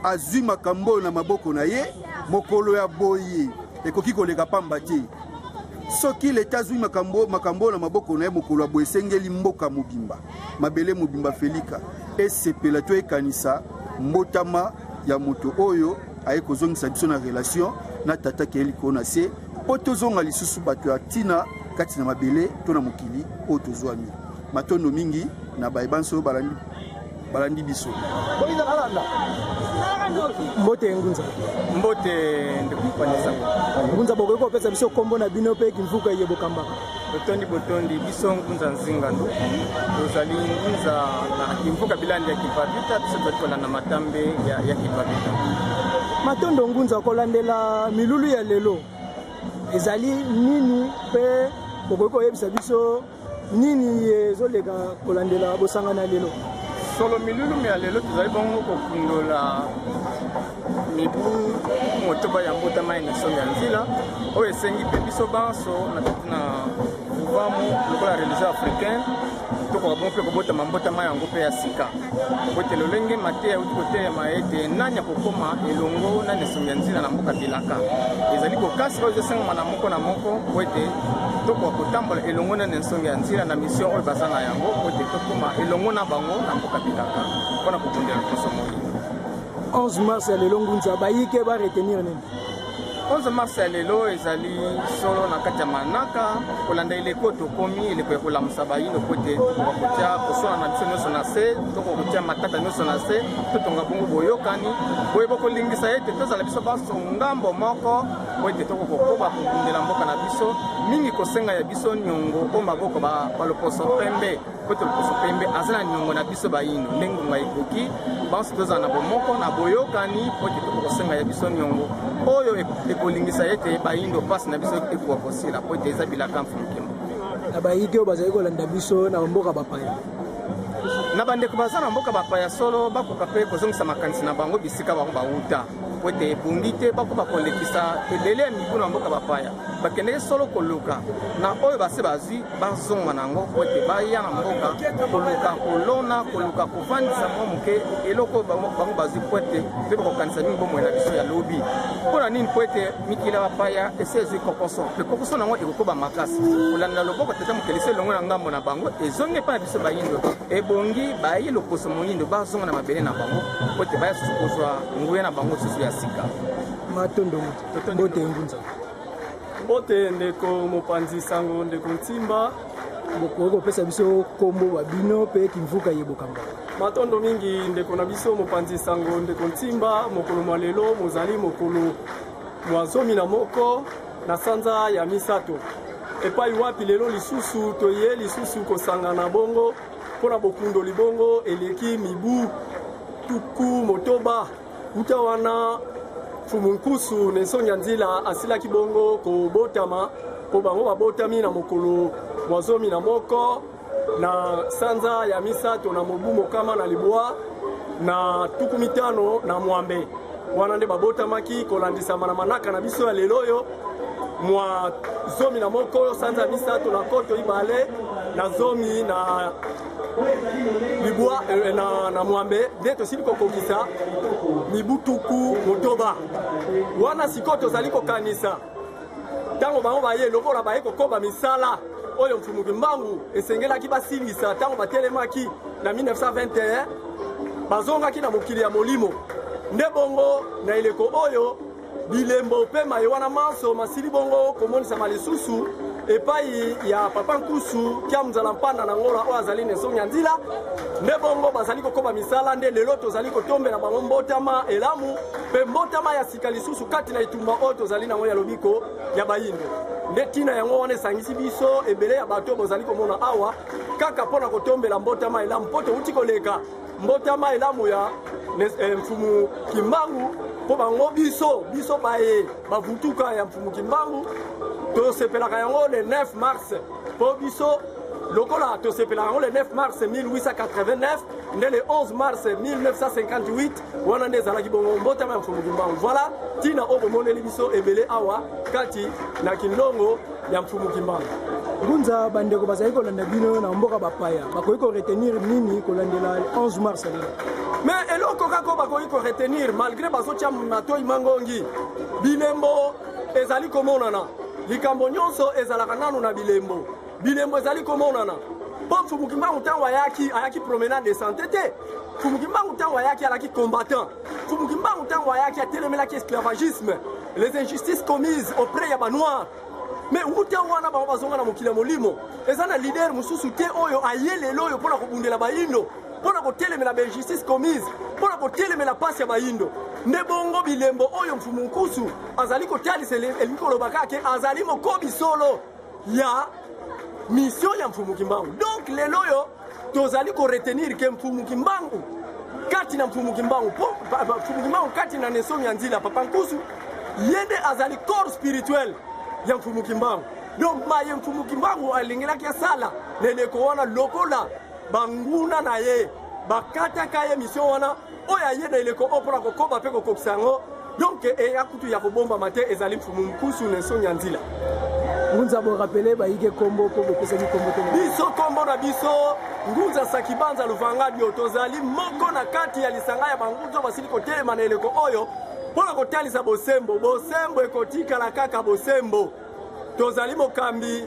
azwi makambo oyo na maboko na ye mokolo ya boye ekoki koleka pamba te soki leta azwi makambo oyo na maboko na ye mokolo ya boye esengeli mboka mobimba mabele mobimba felika esepela to ekanisa mbotama ya moto oyo aye kozongisa biso na relation na tata ke likolo na se mpo tozonga lisusu bato ya ntina kati na mabele to na mokili oyo tozwami matondo mingi na bayebanso balandi biso mbote ngunza mbote ndikupanisa ngunza bokoki kopesa biso kombo na bino mpe kimfuka ye bokambaka botondi biso ngunza nzinga ndu tozali ngunza na kimfuka bilandi ya kipavita biso tozali kolanda matambe ya kipavita matondo ngunza kolandela milulu ya lelo ezali nini mpe bokoki koyebisa biso nini ezoleka kolandela bosangana lelo solo milulu ya lelo tozali bongo kokundola mibu motoba ya mbotama eneso ya nzila oyo esengi mpe biso banso na uvamu lokola religion africaine tokoka bongo mpe kobotama mbotama yango mpe ya sika po ete lolenge mateya euti kotelema ete nani akokoma elongo nani esongi ya nzila na mboka bilaka ezali kokasi oyo ezosengama na moko na moko po ete tokoka kotambola elongo nani ensongi ya nzila na mission oyo baza na yango po ete tokoma elongo na bango na mboka bilaka mpona kobundela liboso moyi 11 mars ya lelo ngunza bayike baretenir nini 11 mars ya lelo ezali solo na kati ya manaka kolanda eleko tokomi eleko ya kolamusa bayino po ete tokokotia koswana na biso nyonso na se tokokotia matata nyonso na se totonga bongo boyokani boyeba kolingisa ete tozala biso baso ngambo moko po ete tokokokoba kobundela mboka na biso mingi kosenga ya biso nyongo o maboko baloposo pembe po ete loposo pembe aza na nyongo na biso bayino ndenge ngai ekoki banso tozala na bomoko na boyokani po ete tokokosenga ya biso nyongo oyo ekolingisa ete bayindo mpasi na biso ekoka kosila po ete eza bilaka mfumukimo na bayike oyo bazali kolanda biso na mboka bapaya na bandeko baza na mboka bapaya solo bakoka mpe kozongisa makanisi na bango bisika bango bauta po ete ebungi te bakoka kolekisa ebele ya mibu na mboka bapaya bakendeki solo koluka na oyo base bazwi bazonga nango po ete baya na mboka koluka kolona koluka kovandisa mwa moke eloko bango bazwi po ete mpe bakokanisa mingi bomoi na biso ya lobi mpona nini po ete mikili ya bapaya ese ezwi kokoso mpe kokoso nango ekokoba makasi kolandela loboko tata mokelisi elongo na ngambo na bango ezongi epai na biso bayindo ebongi bayi loposo moyindo bazonga na mabele na bango po ete baya susu kozwa nguya na bango susu ya sika matondo mbote ngunza mbote ndeko mopanzi sango ndeko ntimba bokoki kopesa biso kombo babino mpe kimfuka ye bokamba matondo mingi ndeko na biso mopanzi sango ndeko ntimba mokolo mwa lelo mozali mokolo mwa zomi na moko na sanza ya misato epai wapi lelo lisusu toye lisusu kosangana bongo mpona bokundoli bongo eleki mibu tuku motoba uta wana fumunkusu nensongi ya nzila asilaki bongo kobotama mpo bango babotami na mokolo mwa zomi na moko na sanza ya misato na mobu mokama na libwa na tuku mitano na mwambe wana nde babotamaki kolandisama na manaka na biso ya lelo oyo mwa zomi na moko oyo sanza misato na koto ibale na zomi na libwa na mwambe nde tosili kokokisa mibutuku motoba wana sikoyo tozali kokanisa ntango bango baye lokola baye kokoba misala oyo mfumuki mbangu esengelaki basilisa ntango batelemaki na 1921 bazongaki na mokili ya molimo nde bongo na eleko oyo bilembo mpe maye wana manso masili bongo komonisama lisusu epai ya papa nkusu kia muzala mpanda na ngola oyo azali Nelson Nyanzila nde bongo bazali kokoba misala nde lelo tozali kotombela bango mbotama elamu mpe mbotama ya sika lisusu kati na itumba oyo tozali nango ya lobiko ya bayindo nde tina yango wana esangisi biso ebele ya bato bozali komona awa kaka mpona kotombela mbotama elamu mpo touti koleka mbotama elamu ya mfumu Kimbangu mpo bango biso baye bavutuka ya mfumu Kimbangu tosepelaka yango le 9 mars mpo biso lokola tosepelaka yango le 9 mars 1889 nde le 11 mars 1958 wana nde ezalaki bongo mbotama ya mfumu Kimbangu voilà tina oyo bomoneli biso ebele awa kati na kindongo ya mfumu Kimbangu. Ngunza bandeko bazali kolanda bino na mboka bapaya bakoki koretenir nini kolandela 11 mars lelo mais eloko kako bakoki koretenir malgré bazotia matoi mangongi bilembo ezali komonana likambo nyonso ezalaka nanu na bilembo ezali komonana mpo mfumu Kimbangu ntango ayaki promenade de santé te mfumu Kimbangu ntango ayaki alaki combattant mfumu Kimbangu ntango ayaki atelemelaki esclavagisme les injustices commises auprès ya banoir mais wuta wana bango bazonga na mokili ya molimo eza na leader mosusu te oyo aye lelo oyo mpona kobundela bayindo mpona kotelemela bainjustice commise mpona kotelemela pasi ya bayindo nde bongo bilembo oyo mfumu nkusu azali kotalisa elingi koloba kake azali mokobi solo ya mission ya mfumu Kimbangu donc lelo oyo tozali koretenir ke mfumu Kimbangu kati na mfumu Kimbangu kati na Nelson Nyanzila papa nkusu yende azali corps spirituel ya mfumu Kimbangu donc maye mfumu Kimbangu alingelaki asala leleko wana lokola banguna na ye bakataka ye mission wana oyo aye na eleko opona kokoba mpe kokokisa yango donc eya kutu ya kobomba mate ezali mfumu nkusu Nelson Nyanzila. Ngunza bo rappeler bayike kombo ko bopesa kombo te biso kombo na biso Ngunza Sakibanza Luvanga dio tozali moko na kati ya lisanga ya bangunzo basili kotelema na eleko oyo mpona kotalisa bosembo ekotikala kaka bosembo tozali mokambi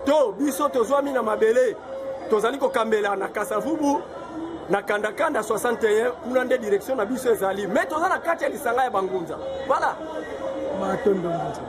to biso tozwami na mabele tozali kokambela na Kasavubu na kandakanda 61 kuna nde direction na biso ezali mais toza na kati ya lisanga ya bangunza voilà matondo ngunza